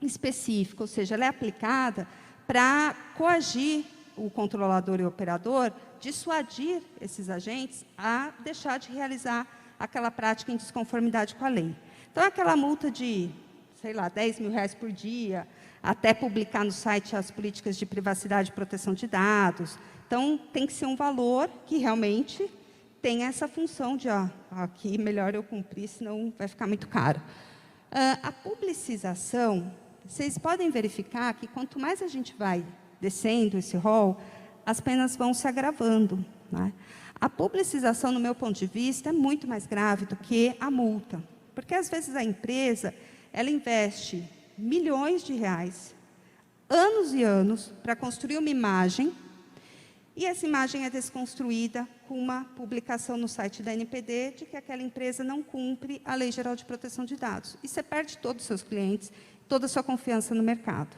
específica, ou seja, ela é aplicada para coagir o controlador e o operador, dissuadir esses agentes a deixar de realizar aquela prática em desconformidade com a lei. Então, aquela multa de, sei lá, R$10.000 por dia, até publicar no site as políticas de privacidade e proteção de dados. Então, tem que ser um valor que realmente tenha essa função de, aqui melhor eu cumprir, senão vai ficar muito caro. A publicização, vocês podem verificar que quanto mais a gente vai descendo esse rol, as penas vão se agravando, né? A publicização, no meu ponto de vista, é muito mais grave do que a multa, porque às vezes a empresa ela investe milhões de reais, anos e anos, para construir uma imagem, e essa imagem é desconstruída com uma publicação no site da NPD de que aquela empresa não cumpre a Lei Geral de Proteção de Dados. E você perde todos os seus clientes, toda a sua confiança no mercado.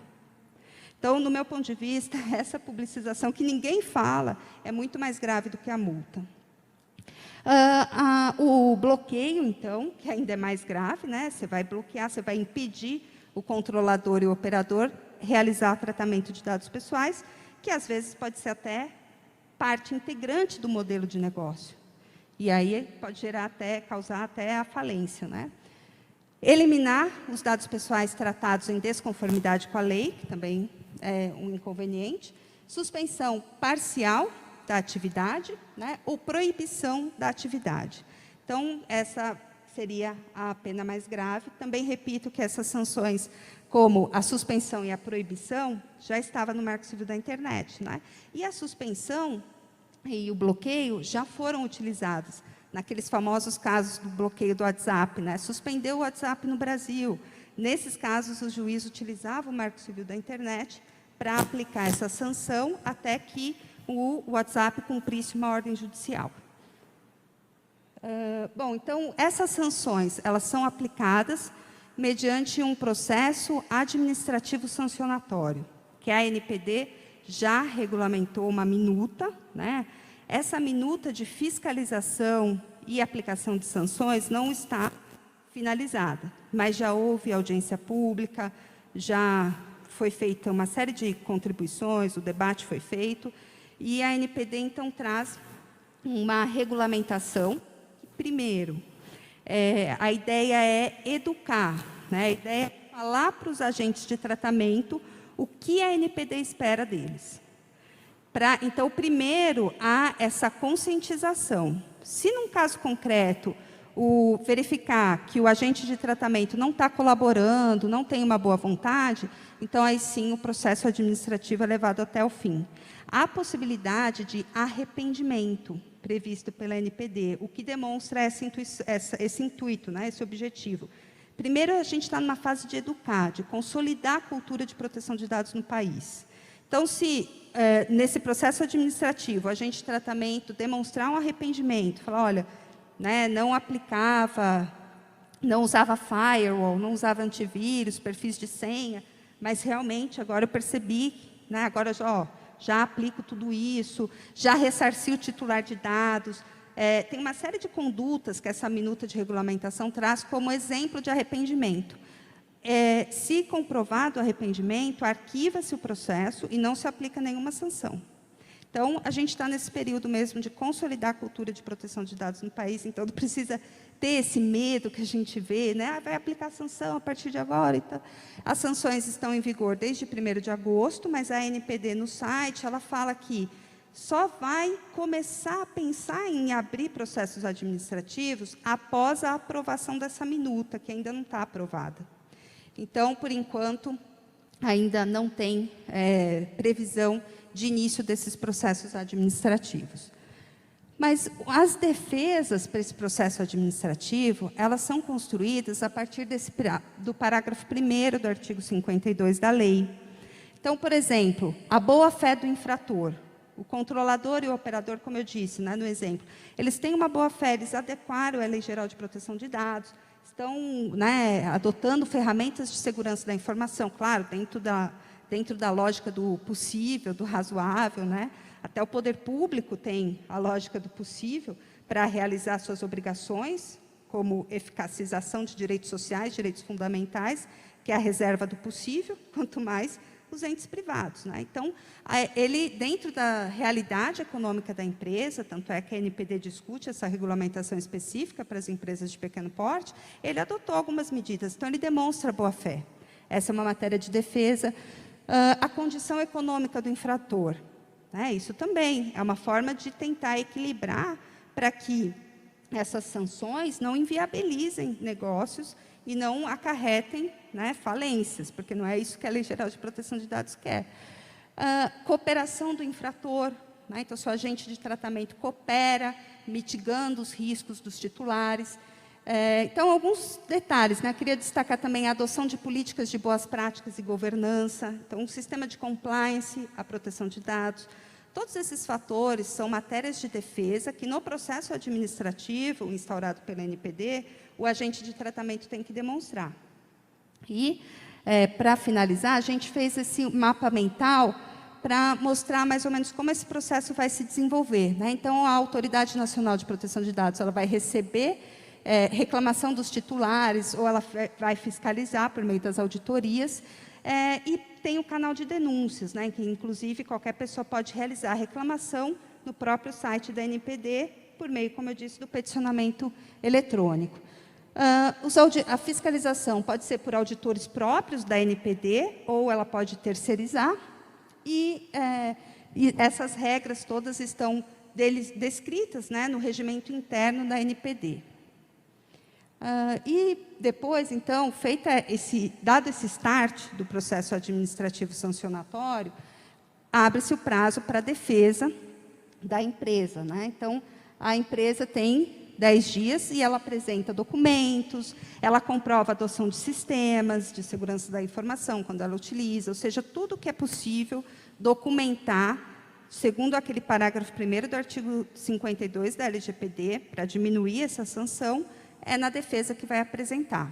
Então, no meu ponto de vista, essa publicização que ninguém fala é muito mais grave do que a multa. O bloqueio, então, que ainda é mais grave, né? Você vai bloquear, você vai impedir o controlador e o operador realizar tratamento de dados pessoais, que às vezes pode ser até parte integrante do modelo de negócio. E aí pode causar até a falência, né? Eliminar os dados pessoais tratados em desconformidade com a lei, que também é um inconveniente. Suspensão parcial da atividade, né? Ou proibição da atividade. Então, essa seria a pena mais grave. Também repito que essas sanções, como a suspensão e a proibição, já estava no Marco Civil da Internet, né? E a suspensão e o bloqueio já foram utilizados naqueles famosos casos do bloqueio do WhatsApp, né? Suspendeu o WhatsApp no Brasil. Nesses casos, o juiz utilizava o Marco Civil da Internet para aplicar essa sanção até que o WhatsApp cumprisse uma ordem judicial. Bom, então, essas sanções, elas são aplicadas mediante um processo administrativo sancionatório, que a ANPD já regulamentou uma minuta, né? Essa minuta de fiscalização e aplicação de sanções não está finalizada, mas já houve audiência pública, já foi feita uma série de contribuições, o debate foi feito, e a ANPD, então, traz uma regulamentação. Primeiro, a ideia é educar, né? A ideia é falar para os agentes de tratamento o que a ANPD espera deles. Então, primeiro, há essa conscientização. Se, num caso concreto, verificar que o agente de tratamento não está colaborando, não tem uma boa vontade, então, aí sim, o processo administrativo é levado até o fim. Há possibilidade de arrependimento previsto pela ANPD, o que demonstra esse intuito, né, esse objetivo. Primeiro, a gente está numa fase de educar, de consolidar a cultura de proteção de dados no país. Então, se nesse processo administrativo, o agente de tratamento demonstrar um arrependimento, falar, olha, né, não aplicava, não usava firewall, não usava antivírus, perfis de senha, mas realmente agora eu percebi, né, agora já aplico tudo isso, já ressarci o titular de dados. Tem uma série de condutas que essa minuta de regulamentação traz como exemplo de arrependimento. Se comprovado o arrependimento, arquiva-se o processo e não se aplica nenhuma sanção. Então, a gente está nesse período mesmo de consolidar a cultura de proteção de dados no país, então não precisa ter esse medo que a gente vê, né? Vai aplicar sanção a partir de agora. Então, as sanções estão em vigor desde 1º de agosto, mas a ANPD no site, ela fala que só vai começar a pensar em abrir processos administrativos após a aprovação dessa minuta, que ainda não está aprovada. Então, por enquanto, ainda não tem previsão de início desses processos administrativos. Mas as defesas para esse processo administrativo, elas são construídas a partir do parágrafo 1º do artigo 52 da lei. Então, por exemplo, a boa-fé do infrator. O controlador e o operador, como eu disse, né, no exemplo, eles têm uma boa-fé, eles adequaram a Lei Geral de Proteção de Dados, estão, né, adotando ferramentas de segurança da informação, claro, dentro da lógica do possível, do razoável, né? Até o poder público tem a lógica do possível para realizar suas obrigações, como eficacização de direitos sociais, direitos fundamentais, que é a reserva do possível, quanto mais os entes privados, né? Então, ele, dentro da realidade econômica da empresa, tanto é que a ANPD discute essa regulamentação específica para as empresas de pequeno porte, ele adotou algumas medidas, então ele demonstra boa-fé. Essa é uma matéria de defesa. A condição econômica do infrator, né? Isso também é uma forma de tentar equilibrar para que essas sanções não inviabilizem negócios e não acarretem, né, falências, porque não é isso que a Lei Geral de Proteção de Dados quer. Cooperação do infrator, né? Então, se o agente de tratamento coopera, mitigando os riscos dos titulares. Então, alguns detalhes, né? Queria destacar também a adoção de políticas de boas práticas e governança, então, um sistema de compliance, a proteção de dados. Todos esses fatores são matérias de defesa que, no processo administrativo instaurado pela ANPD, o agente de tratamento tem que demonstrar. E, para finalizar, a gente fez esse mapa mental para mostrar mais ou menos como esse processo vai se desenvolver, né? Então, a Autoridade Nacional de Proteção de Dados, ela vai receber reclamação dos titulares, ou ela vai fiscalizar por meio das auditorias, e tem o canal de denúncias, né, que, inclusive, qualquer pessoa pode realizar a reclamação no próprio site da ANPD, por meio, como eu disse, do peticionamento eletrônico. A fiscalização pode ser por auditores próprios da ANPD, ou ela pode terceirizar, e essas regras todas estão descritas, né, no regimento interno da ANPD. E depois, então, dado esse start do processo administrativo sancionatório, abre-se o prazo para a defesa da empresa, né? Então, a empresa tem 10 dias e ela apresenta documentos, ela comprova a adoção de sistemas de segurança da informação quando ela utiliza, ou seja, tudo que é possível documentar, segundo aquele parágrafo 1º do artigo 52 da LGPD, para diminuir essa sanção, é na defesa que vai apresentar.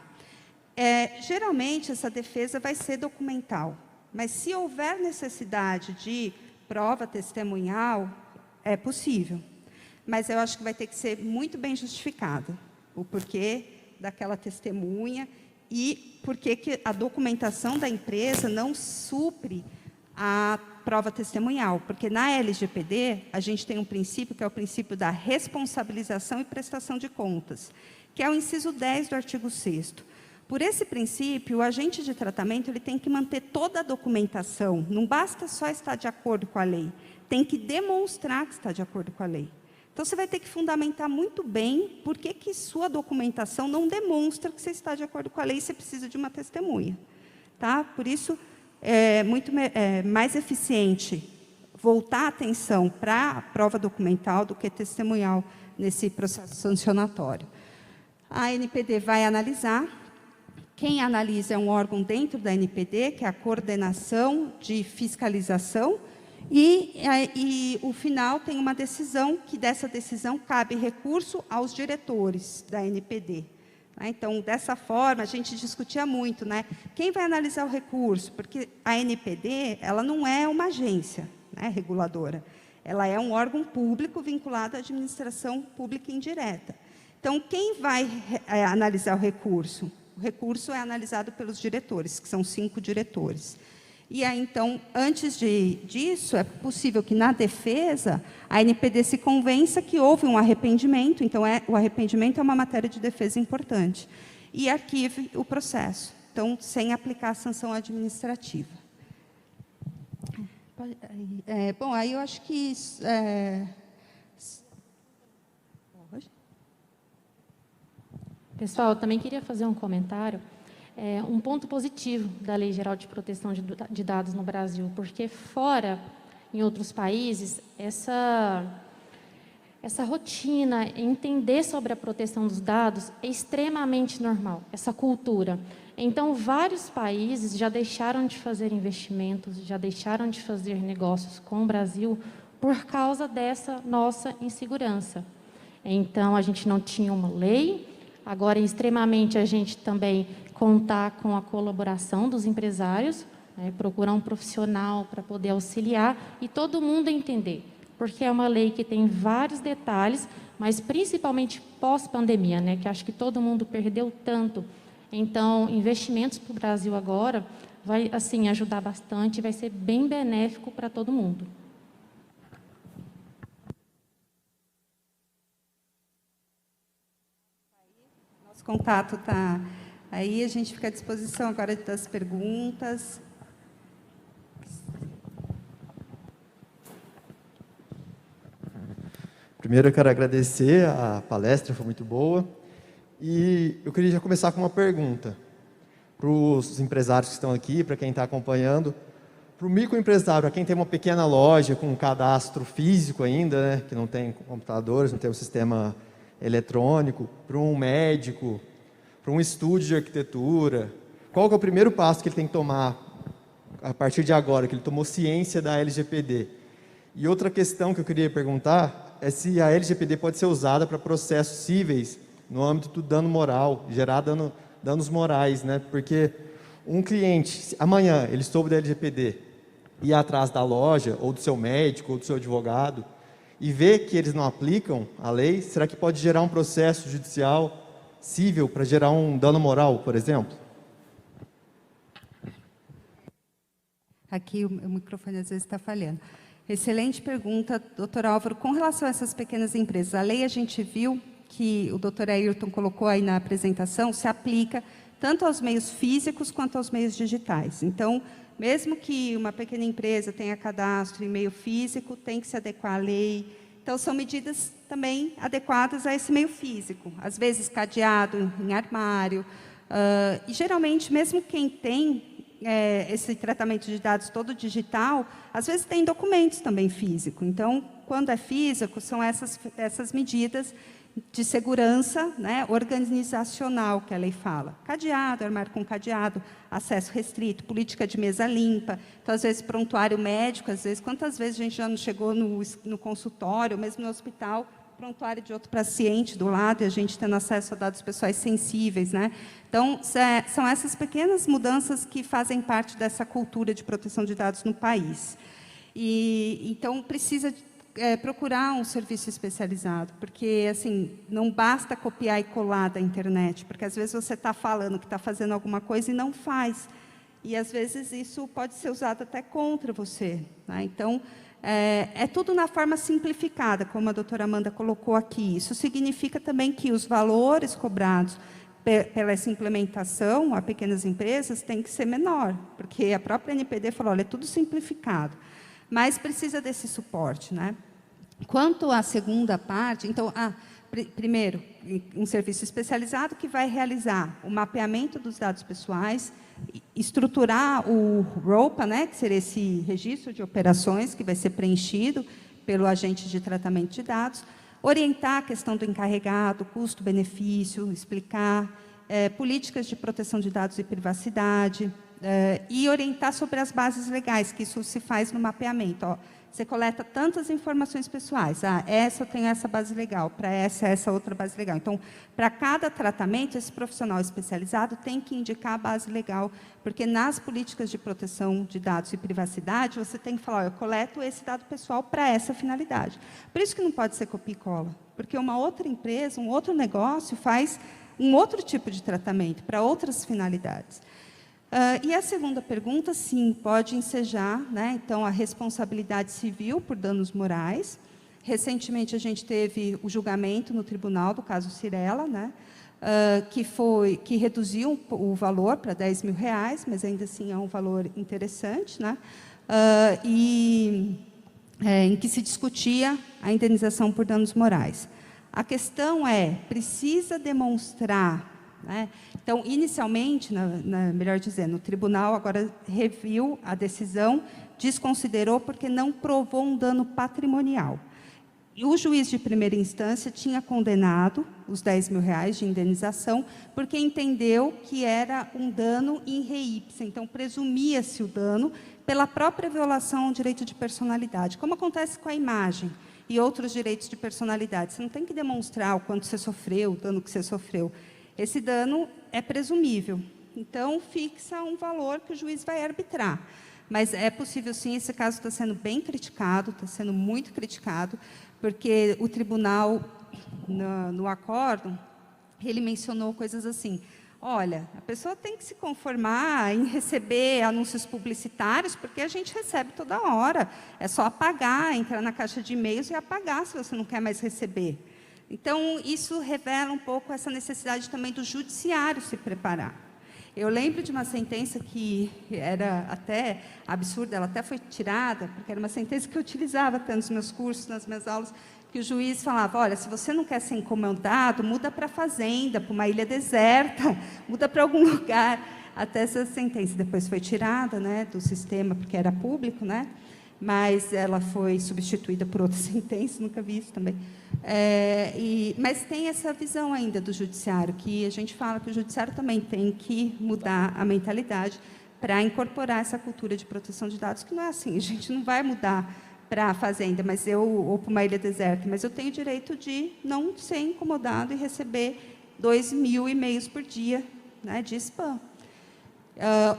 Geralmente, essa defesa vai ser documental, mas se houver necessidade de prova testemunhal, é possível. Mas eu acho que vai ter que ser muito bem justificado o porquê daquela testemunha e porquê que a documentação da empresa não supre a prova testemunhal. Porque na LGPD, a gente tem um princípio que é o princípio da responsabilização e prestação de contas, que é o inciso 10 do artigo 6º. Por esse princípio, o agente de tratamento ele tem que manter toda a documentação, não basta só estar de acordo com a lei, tem que demonstrar que está de acordo com a lei. Então, você vai ter que fundamentar muito bem por que sua documentação não demonstra que você está de acordo com a lei e você precisa de uma testemunha. Tá? Por isso, é muito mais eficiente voltar a atenção para a prova documental do que testemunhal nesse processo sancionatório. A ANPD vai analisar. Quem analisa é um órgão dentro da ANPD, que é a coordenação de fiscalização, e o final tem uma decisão, que dessa decisão cabe recurso aos diretores da ANPD. Então, dessa forma, a gente discutia muito, né? Quem vai analisar o recurso? Porque a ANPD, ela não é uma agência, né, reguladora. Ela é um órgão público vinculado à administração pública indireta. Então, quem vai analisar o recurso? O recurso é analisado pelos diretores, que são 5 diretores. E aí, então, antes disso, é possível que, na defesa, a NPD se convença que houve um arrependimento, então, o arrependimento é uma matéria de defesa importante, e arquive o processo, então, sem aplicar a sanção administrativa. Bom, aí eu acho que... Pessoal, eu também queria fazer um comentário. Um ponto positivo da Lei Geral de Proteção de Dados no Brasil, porque fora, em outros países, essa rotina, entender sobre a proteção dos dados é extremamente normal, essa cultura. Então, vários países já deixaram de fazer investimentos, já deixaram de fazer negócios com o Brasil por causa dessa nossa insegurança. Então, a gente não tinha uma lei, agora é extremamente a gente também contar com a colaboração dos empresários, né, procurar um profissional para poder auxiliar e todo mundo entender, porque é uma lei que tem vários detalhes, mas principalmente pós-pandemia, né, que acho que todo mundo perdeu tanto. Então, investimentos para o Brasil agora vai assim, ajudar bastante, vai ser bem benéfico para todo mundo. Nosso contato está aí, a gente fica à disposição agora das perguntas. Primeiro, eu quero agradecer, a palestra foi muito boa. E eu queria já começar com uma pergunta para os empresários que estão aqui, para quem está acompanhando. Para o microempresário, para quem tem uma pequena loja com um cadastro físico ainda, né, que não tem computadores, não tem um sistema eletrônico, para um médico, para um estúdio de arquitetura, qual que é o primeiro passo que ele tem que tomar a partir de agora, que ele tomou ciência da LGPD? E outra questão que eu queria perguntar é se a LGPD pode ser usada para processos cíveis no âmbito do dano moral, gerar danos morais, né? Porque um cliente, amanhã, ele soube da LGPD, ir atrás da loja, ou do seu médico, ou do seu advogado, e ver que eles não aplicam a lei, será que pode gerar um processo judicial cível para gerar um dano moral, por exemplo? Aqui o microfone às vezes está falhando. Excelente pergunta, doutor Álvaro. Com relação a essas pequenas empresas, a lei a gente viu que o doutor Ayrton colocou aí na apresentação, se aplica tanto aos meios físicos quanto aos meios digitais. Então, mesmo que uma pequena empresa tenha cadastro em meio físico, tem que se adequar à lei. Então, são medidas também adequadas a esse meio físico. Às vezes, cadeado em armário. E, geralmente, mesmo quem tem esse tratamento de dados todo digital, às vezes tem documentos também físicos. Então, quando é físico, são essas medidas de segurança, né, organizacional que a lei fala. Cadeado, armário com cadeado, acesso restrito, política de mesa limpa. Então, às vezes, prontuário médico, às vezes, quantas vezes a gente já não chegou no consultório, mesmo no hospital, prontuário de outro paciente do lado, e a gente tendo acesso a dados pessoais sensíveis, né? Então, são essas pequenas mudanças que fazem parte dessa cultura de proteção de dados no país. E, então, precisa procurar um serviço especializado, porque assim, não basta copiar e colar da internet, porque às vezes você está falando que está fazendo alguma coisa e não faz. E às vezes isso pode ser usado até contra você, né? Então, é tudo na forma simplificada, como a doutora Amanda colocou aqui. Isso significa também que os valores cobrados pela essa implementação a pequenas empresas tem que ser menor, porque a própria NPD falou, olha, é tudo simplificado, mas precisa desse suporte, né? Quanto à segunda parte, então, primeiro, um serviço especializado que vai realizar o mapeamento dos dados pessoais, estruturar o ROPA, né, que seria esse registro de operações que vai ser preenchido pelo agente de tratamento de dados, orientar a questão do encarregado, custo-benefício, explicar políticas de proteção de dados e privacidade, e orientar sobre as bases legais, que isso se faz no mapeamento. Ó, você coleta tantas informações pessoais. Essa eu tenho essa base legal, para essa outra base legal. Então, para cada tratamento, esse profissional especializado tem que indicar a base legal, porque nas políticas de proteção de dados e privacidade, você tem que falar, eu coleto esse dado pessoal para essa finalidade. Por isso que não pode ser copia e cola, porque uma outra empresa, um outro negócio faz um outro tipo de tratamento, para outras finalidades. E a segunda pergunta, sim, pode ensejar, né, então, a responsabilidade civil por danos morais. Recentemente, a gente teve o julgamento no tribunal do caso Cirela, né, que reduziu o valor para R$10 mil, mas ainda assim é um valor interessante, né, em que se discutia a indenização por danos morais. A questão precisa demonstrar, né? Então, inicialmente, melhor dizendo, o tribunal agora reviu a decisão, desconsiderou porque não provou um dano patrimonial. E o juiz de primeira instância tinha condenado os R$10 mil de indenização, porque entendeu que era um dano in re ipsa, então presumia-se o dano pela própria violação ao direito de personalidade, como acontece com a imagem e outros direitos de personalidade. Você não tem que demonstrar o quanto você sofreu, o dano que você sofreu. Esse dano é presumível. Então, fixa um valor que o juiz vai arbitrar. Mas é possível, sim, esse caso está sendo bem criticado, está sendo muito criticado, porque o tribunal, no acórdão, ele mencionou coisas assim: olha, a pessoa tem que se conformar em receber anúncios publicitários, porque a gente recebe toda hora. É só apagar, entrar na caixa de e-mails e apagar, se você não quer mais receber. Então, isso revela um pouco essa necessidade também do judiciário se preparar. Eu lembro de uma sentença que era até absurda, ela até foi tirada, porque era uma sentença que eu utilizava até nos meus cursos, nas minhas aulas, que o juiz falava: olha, se você não quer ser incomodado, muda para a fazenda, para uma ilha deserta, muda para algum lugar. Até essa sentença depois foi tirada, né, do sistema, porque era público, né? Mas ela foi substituída por outra sentença, nunca vi isso também. Mas tem essa visão ainda do judiciário, que a gente fala que o judiciário também tem que mudar a mentalidade para incorporar essa cultura de proteção de dados, que não é assim, a gente não vai mudar para a fazenda, ou para uma ilha deserta, mas eu tenho o direito de não ser incomodado e receber 2.000 e-mails por dia, né, de spam.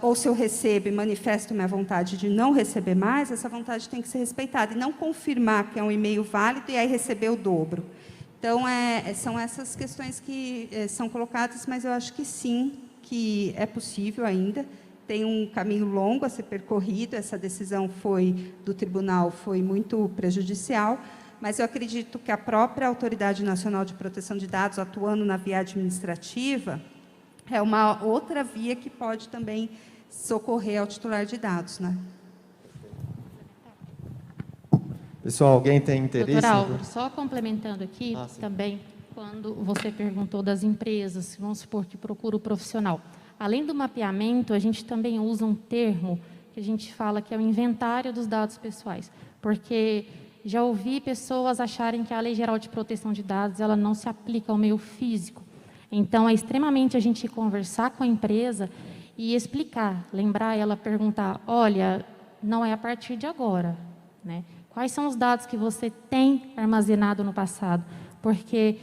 Ou se eu recebo e manifesto minha vontade de não receber mais, essa vontade tem que ser respeitada, e não confirmar que é um e-mail válido e aí receber o dobro. Então, são essas questões que são colocadas, mas eu acho que sim, que é possível ainda. Tem um caminho longo a ser percorrido, essa decisão do tribunal foi muito prejudicial, mas eu acredito que a própria Autoridade Nacional de Proteção de Dados, atuando na via administrativa, é uma outra via que pode também socorrer ao titular de dados, né? Pessoal, alguém tem interesse? Doutor Álvaro, só complementando aqui também, quando você perguntou das empresas, vamos supor que procura o profissional. Além do mapeamento, a gente também usa um termo que a gente fala que é o inventário dos dados pessoais, porque já ouvi pessoas acharem que a Lei Geral de Proteção de Dados ela não se aplica ao meio físico. Então, é extremamente a gente conversar com a empresa e explicar, lembrar ela, perguntar: olha, não é a partir de agora, né? Quais são os dados que você tem armazenado no passado? Porque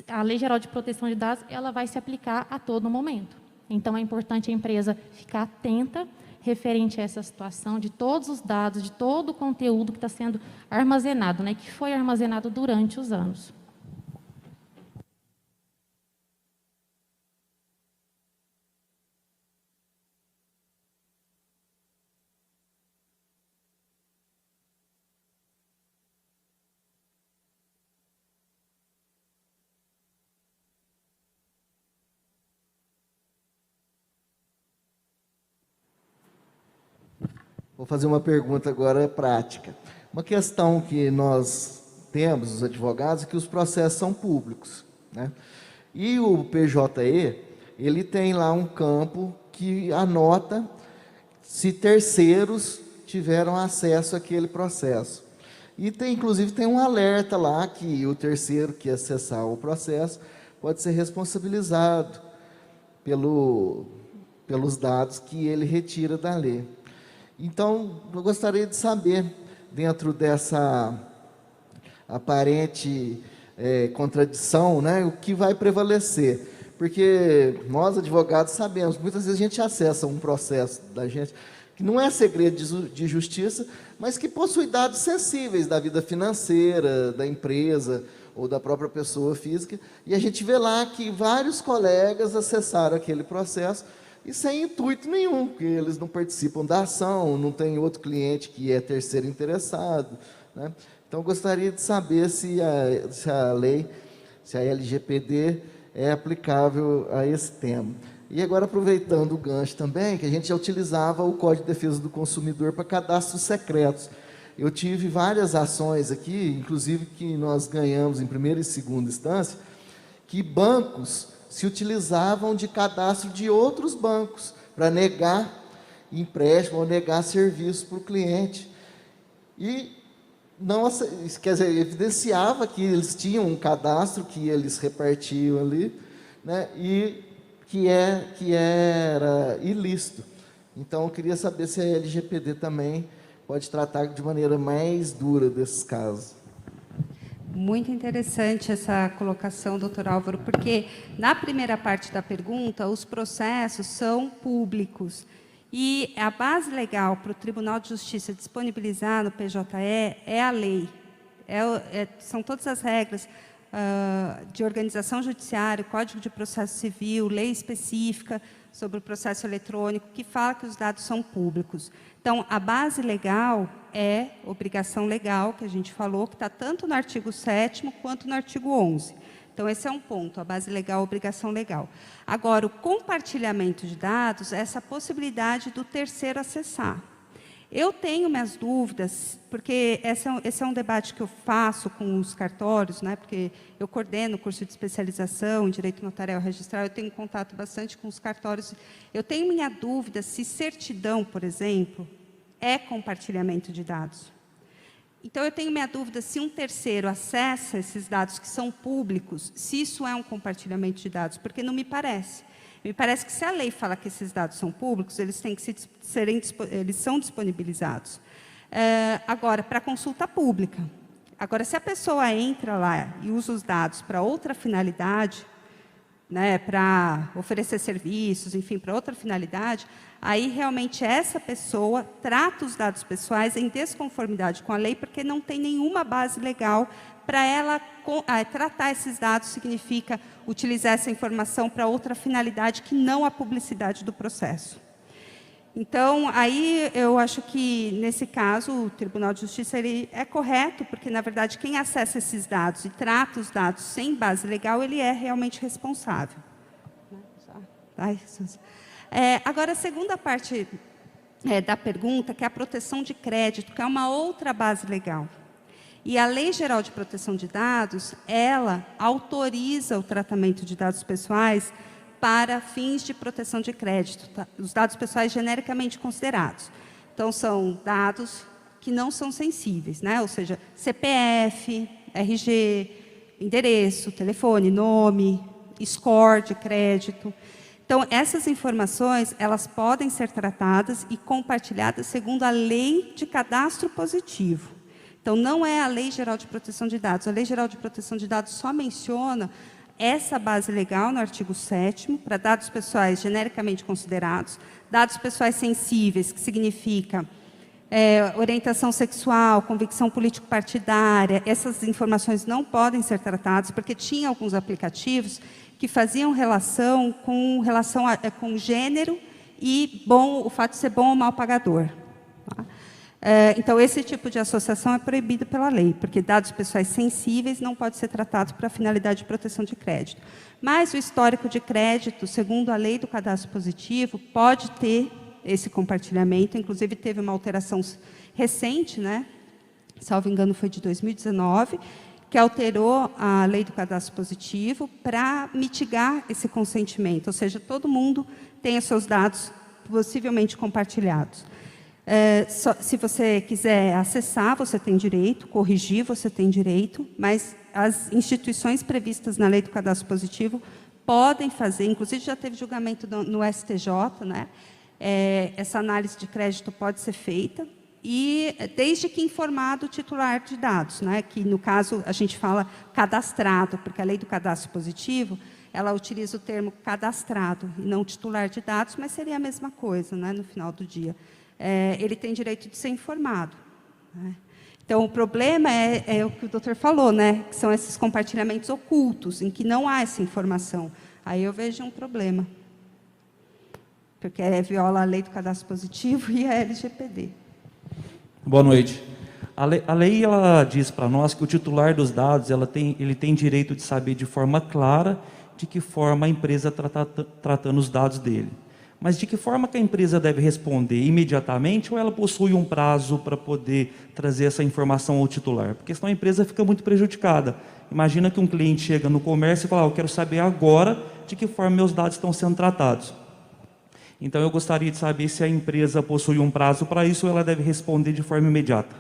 a Lei Geral de Proteção de Dados ela vai se aplicar a todo momento. Então, é importante a empresa ficar atenta referente a essa situação de todos os dados, de todo o conteúdo que está sendo armazenado, né? Que foi armazenado durante os anos. Vou fazer uma pergunta agora prática. Uma questão que nós temos, os advogados, é que os processos são públicos, né? E o PJE, ele tem lá um campo que anota se terceiros tiveram acesso àquele processo. E inclusive tem um alerta lá que o terceiro que acessar o processo pode ser responsabilizado pelos dados que ele retira da lei. Então, eu gostaria de saber, dentro dessa aparente contradição, né, o que vai prevalecer. Porque nós, advogados, sabemos, muitas vezes a gente acessa um processo da gente que não é segredo de justiça, mas que possui dados sensíveis da vida financeira, da empresa ou da própria pessoa física, e a gente vê lá que vários colegas acessaram aquele processo e sem intuito nenhum, porque eles não participam da ação, não tem outro cliente que é terceiro interessado, né? Então, gostaria de saber se a lei, se a LGPD é aplicável a esse tema. E agora, aproveitando o gancho também, que a gente já utilizava o Código de Defesa do Consumidor para cadastros secretos. Eu tive várias ações aqui, inclusive que nós ganhamos em primeira e segunda instância, que bancos se utilizavam de cadastro de outros bancos para negar empréstimo ou negar serviço para o cliente. E não, quer dizer, evidenciava que eles tinham um cadastro que eles repartiam ali, né, e que era ilícito. Então, eu queria saber se a LGPD também pode tratar de maneira mais dura desses casos. Muito interessante essa colocação, doutor Álvaro, porque na primeira parte da pergunta, os processos são públicos. E a base legal para o Tribunal de Justiça disponibilizar no PJE é a lei. São todas as regras de organização judiciária, Código de Processo Civil, lei específica sobre o processo eletrônico, que fala que os dados são públicos. Então, a base legal é obrigação legal, que a gente falou, que está tanto no artigo 7º quanto no artigo 11º. Então, esse é um ponto, a base legal, a obrigação legal. Agora, o compartilhamento de dados é essa possibilidade do terceiro acessar. Eu tenho minhas dúvidas, porque esse é um debate que eu faço com os cartórios, né, porque eu coordeno o curso de especialização em Direito Notarial Registral, eu tenho contato bastante com os cartórios. Eu tenho minha dúvida se certidão, por exemplo, é compartilhamento de dados. Então, eu tenho minha dúvida se um terceiro acessa esses dados que são públicos, se isso é um compartilhamento de dados, porque não me parece. Me parece que se a lei fala que esses dados são públicos, eles têm que eles são disponibilizados. Agora, para consulta pública. Agora, se a pessoa entra lá e usa os dados para outra finalidade, né, para oferecer serviços, enfim, para outra finalidade, aí realmente essa pessoa trata os dados pessoais em desconformidade com a lei, porque não tem nenhuma base legal para ela tratar esses dados, significa utilizar essa informação para outra finalidade que não a publicidade do processo. Então, aí eu acho que, nesse caso, o Tribunal de Justiça ele é correto, porque, na verdade, quem acessa esses dados e trata os dados sem base legal, ele é realmente responsável. Agora, a segunda parte da pergunta, que é a proteção de crédito, que é uma outra base legal. E a Lei Geral de Proteção de Dados, ela autoriza o tratamento de dados pessoais para fins de proteção de crédito, tá? Os dados pessoais genericamente considerados. Então, são dados que não são sensíveis, né? Ou seja, CPF, RG, endereço, telefone, nome, score de crédito. Então, essas informações, elas podem ser tratadas e compartilhadas segundo a Lei de Cadastro Positivo. Então, não é a Lei Geral de Proteção de Dados. A Lei Geral de Proteção de Dados só menciona essa base legal no artigo 7º, para dados pessoais genericamente considerados, dados pessoais sensíveis, que significa orientação sexual, convicção político-partidária, essas informações não podem ser tratadas, porque tinha alguns aplicativos que faziam relação com gênero e o fato de ser bom ou mal pagador. Tá? Então, esse tipo de associação é proibido pela lei, porque dados pessoais sensíveis não podem ser tratados para finalidade de proteção de crédito. Mas o histórico de crédito, segundo a lei do cadastro positivo, pode ter esse compartilhamento. Inclusive, teve uma alteração recente, né? Salvo engano, foi de 2019, que alterou a lei do cadastro positivo para mitigar esse consentimento, ou seja, todo mundo tem os seus dados possivelmente compartilhados. Se você quiser acessar, você tem direito, corrigir, você tem direito, mas as instituições previstas na lei do cadastro positivo podem fazer, inclusive já teve julgamento no STJ, né? Essa análise de crédito pode ser feita, e desde que informado o titular de dados, né? Que no caso a gente fala cadastrado, porque a lei do cadastro positivo, ela utiliza o termo cadastrado, e não titular de dados, mas seria a mesma coisa, né? No final do dia. Ele tem direito de ser informado, né? Então, o problema é o que o doutor falou, né? Que são esses compartilhamentos ocultos, em que não há essa informação. Aí eu vejo um problema. porque viola a lei do cadastro positivo e a LGPD. Boa noite. A lei ela diz para nós que o titular dos dados ele tem direito de saber de forma clara de que forma a empresa está tratando os dados dele. Mas de que forma que a empresa deve responder? Imediatamente ou ela possui um prazo para poder trazer essa informação ao titular? Porque senão a empresa fica muito prejudicada. Imagina que um cliente chega no comércio e fala, eu quero saber agora de que forma meus dados estão sendo tratados. Então eu gostaria de saber se a empresa possui um prazo para isso ou ela deve responder de forma imediata.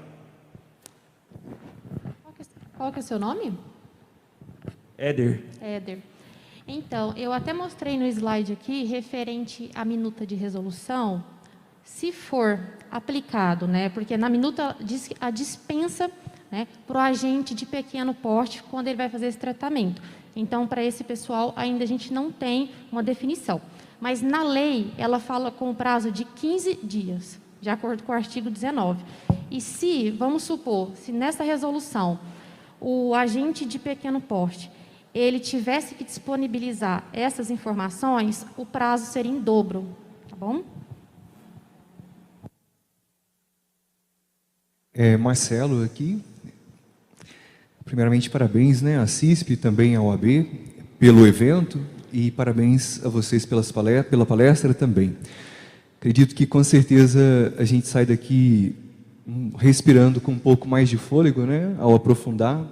Qual que é o seu nome? Éder. Éder. Então, eu até mostrei no slide aqui, referente à minuta de resolução, se for aplicado, né, porque na minuta diz a dispensa, né, para o agente de pequeno porte, quando ele vai fazer esse tratamento. Então, para esse pessoal, ainda a gente não tem uma definição. Mas na lei, ela fala com o prazo de 15 dias, de acordo com o artigo 19. E se, vamos supor, se nessa resolução, o agente de pequeno porte, ele tivesse que disponibilizar essas informações, o prazo seria em dobro, tá bom? Marcelo aqui. Primeiramente, parabéns, né, à CISP e também à OAB pelo evento e parabéns a vocês pela palestra também. Acredito que, com certeza, a gente sai daqui respirando com um pouco mais de fôlego, né, ao aprofundar.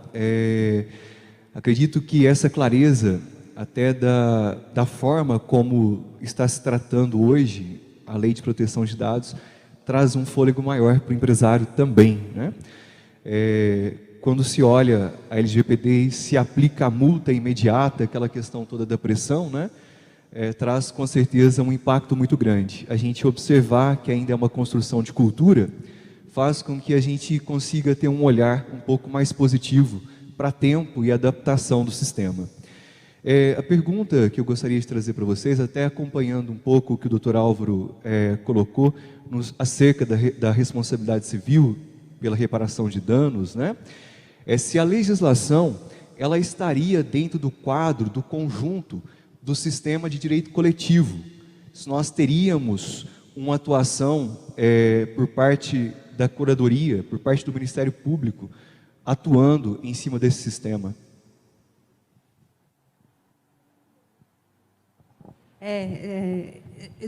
Acredito que essa clareza, até da forma como está se tratando hoje a Lei de Proteção de Dados, traz um fôlego maior para o empresário também, né? Quando se olha a LGPD e se aplica a multa imediata, aquela questão toda da pressão, né? Traz com certeza um impacto muito grande. A gente observar que ainda é uma construção de cultura, faz com que a gente consiga ter um olhar um pouco mais positivo para tempo e adaptação do sistema. A pergunta que eu gostaria de trazer para vocês, até acompanhando um pouco o que o Dr. Álvaro colocou acerca da responsabilidade civil pela reparação de danos, né? Se a legislação ela estaria dentro do quadro, do conjunto do sistema de direito coletivo, se nós teríamos uma atuação por parte da curadoria, por parte do Ministério Público, atuando em cima desse sistema.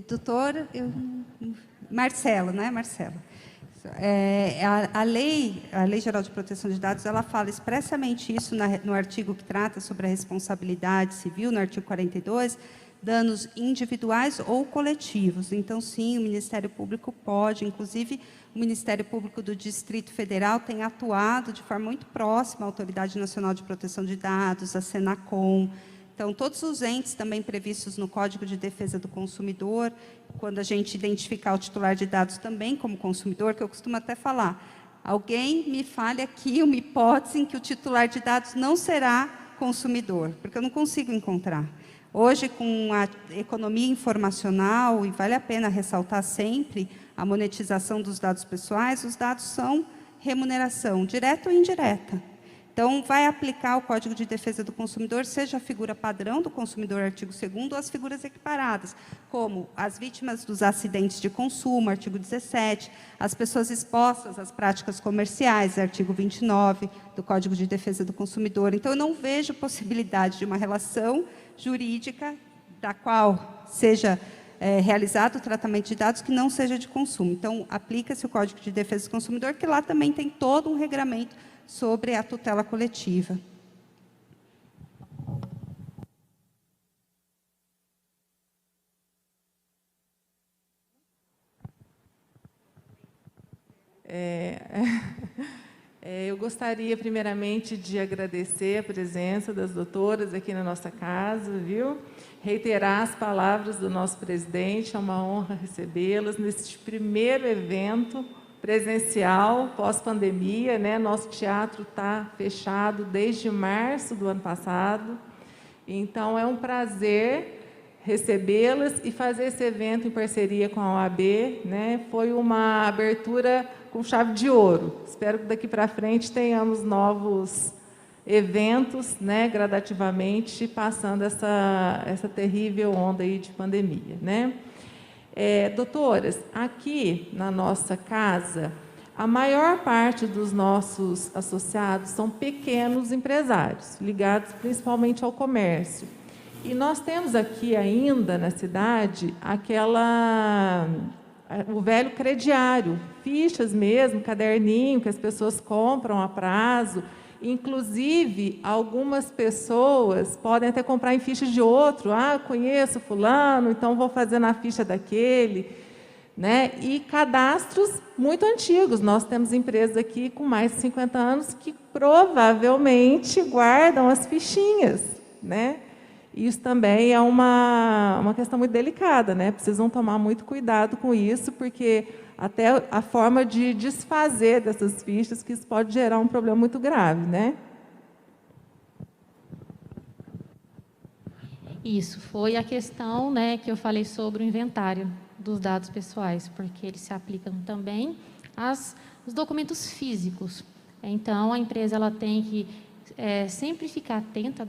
Doutor Marcelo, né, Marcelo? A Lei Geral de Proteção de Dados, ela fala expressamente isso no artigo que trata sobre a responsabilidade civil, no artigo 42, danos individuais ou coletivos. Então, sim, o Ministério Público pode, inclusive, o Ministério Público do Distrito Federal tem atuado de forma muito próxima à Autoridade Nacional de Proteção de Dados, a Senacom. Então, todos os entes também previstos no Código de Defesa do Consumidor, quando a gente identificar o titular de dados também como consumidor, que eu costumo até falar, alguém me fale aqui uma hipótese em que o titular de dados não será consumidor, porque eu não consigo encontrar. Hoje, com a economia informacional, e vale a pena ressaltar sempre a monetização dos dados pessoais, os dados são remuneração, direta ou indireta. Então, vai aplicar o Código de Defesa do Consumidor, seja a figura padrão do consumidor, artigo 2º, ou as figuras equiparadas, como as vítimas dos acidentes de consumo, artigo 17, as pessoas expostas às práticas comerciais, artigo 29 do Código de Defesa do Consumidor. Então, eu não vejo possibilidade de uma relação jurídica da qual seja realizado o tratamento de dados que não seja de consumo. Então, aplica-se o Código de Defesa do Consumidor, que lá também tem todo um regramento sobre a tutela coletiva. Eu gostaria, primeiramente, de agradecer a presença das doutoras aqui na nossa casa, viu? Reiterar as palavras do nosso presidente, é uma honra recebê-las neste primeiro evento presencial, pós-pandemia, né? Nosso teatro está fechado desde março do ano passado, então é um prazer recebê-las e fazer esse evento em parceria com a OAB, né? Foi uma abertura com chave de ouro. Espero que daqui para frente tenhamos novos eventos, né? Gradativamente, passando essa terrível onda aí de pandemia, né? Doutoras, aqui na nossa casa, a maior parte dos nossos associados são pequenos empresários, ligados principalmente ao comércio. E nós temos aqui ainda na cidade o velho crediário, fichas mesmo, caderninho que as pessoas compram a prazo. Inclusive, algumas pessoas podem até comprar em fichas de outro. Conheço fulano, então vou fazer na ficha daquele. Né? E cadastros muito antigos. Nós temos empresas aqui com mais de 50 anos que provavelmente guardam as fichinhas. Né? Isso também é uma questão muito delicada, né? Precisam tomar muito cuidado com isso, porque até a forma de desfazer dessas fichas, que isso pode gerar um problema muito grave, né? Isso, foi a questão, né, que eu falei sobre o inventário dos dados pessoais, porque eles se aplicam também aos documentos físicos. Então, a empresa ela tem que sempre ficar atenta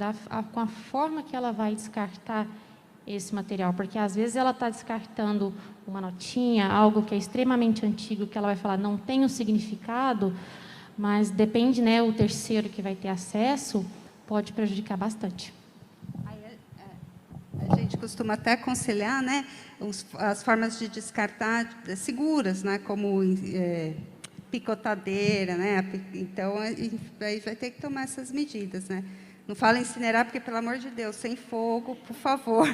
com a forma que ela vai descartar esse material, porque às vezes ela está descartando uma notinha, algo que é extremamente antigo, que ela vai falar não tem um significado, mas depende, né, o terceiro que vai ter acesso, pode prejudicar bastante. A gente costuma até aconselhar, né, as formas de descartar seguras, né, como picotadeira, né? Então, aí vai ter que tomar essas medidas, né? Não fala incinerar, porque, pelo amor de Deus, sem fogo, por favor.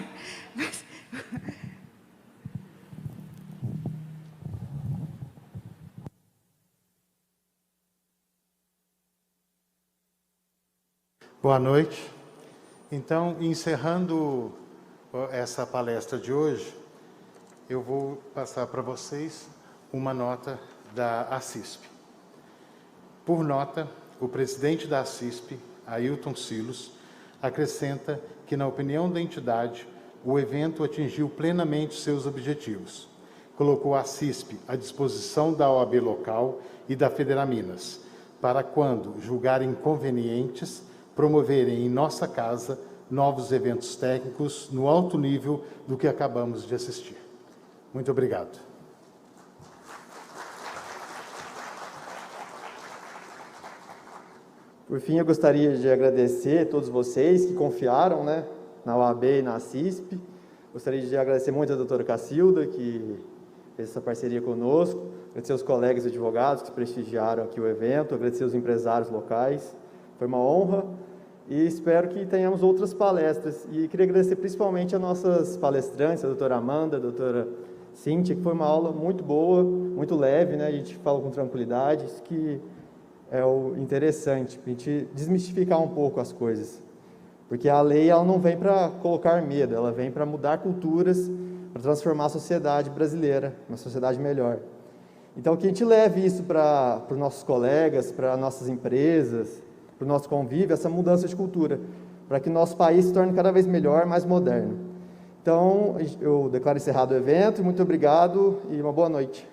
Boa noite. Então, encerrando essa palestra de hoje, eu vou passar para vocês uma nota da ACISP. Por nota, o presidente da ACISP, Ailton Silos, acrescenta que, na opinião da entidade, o evento atingiu plenamente seus objetivos. Colocou a ACISP à disposição da OAB local e da Federaminas, para, quando julgarem convenientes, promoverem em nossa casa novos eventos técnicos no alto nível do que acabamos de assistir. Muito obrigado. Por fim, eu gostaria de agradecer a todos vocês que confiaram, né, na OAB e na CISP. Gostaria de agradecer muito a doutora Cacilda, que fez essa parceria conosco, agradecer aos colegas advogados que prestigiaram aqui o evento, agradecer aos empresários locais. Foi uma honra e espero que tenhamos outras palestras. E queria agradecer principalmente a nossas palestrantes, a doutora Amanda, a doutora Cíntia, que foi uma aula muito boa, muito leve, né? A gente falou com tranquilidade, isso que é o interessante, para a gente desmistificar um pouco as coisas. Porque a lei ela não vem para colocar medo, ela vem para mudar culturas, para transformar a sociedade brasileira, uma sociedade melhor. Então, que a gente leve isso para os nossos colegas, para nossas empresas, para o nosso convívio, essa mudança de cultura, para que nosso país se torne cada vez melhor, mais moderno. Então, eu declaro encerrado o evento, muito obrigado e uma boa noite.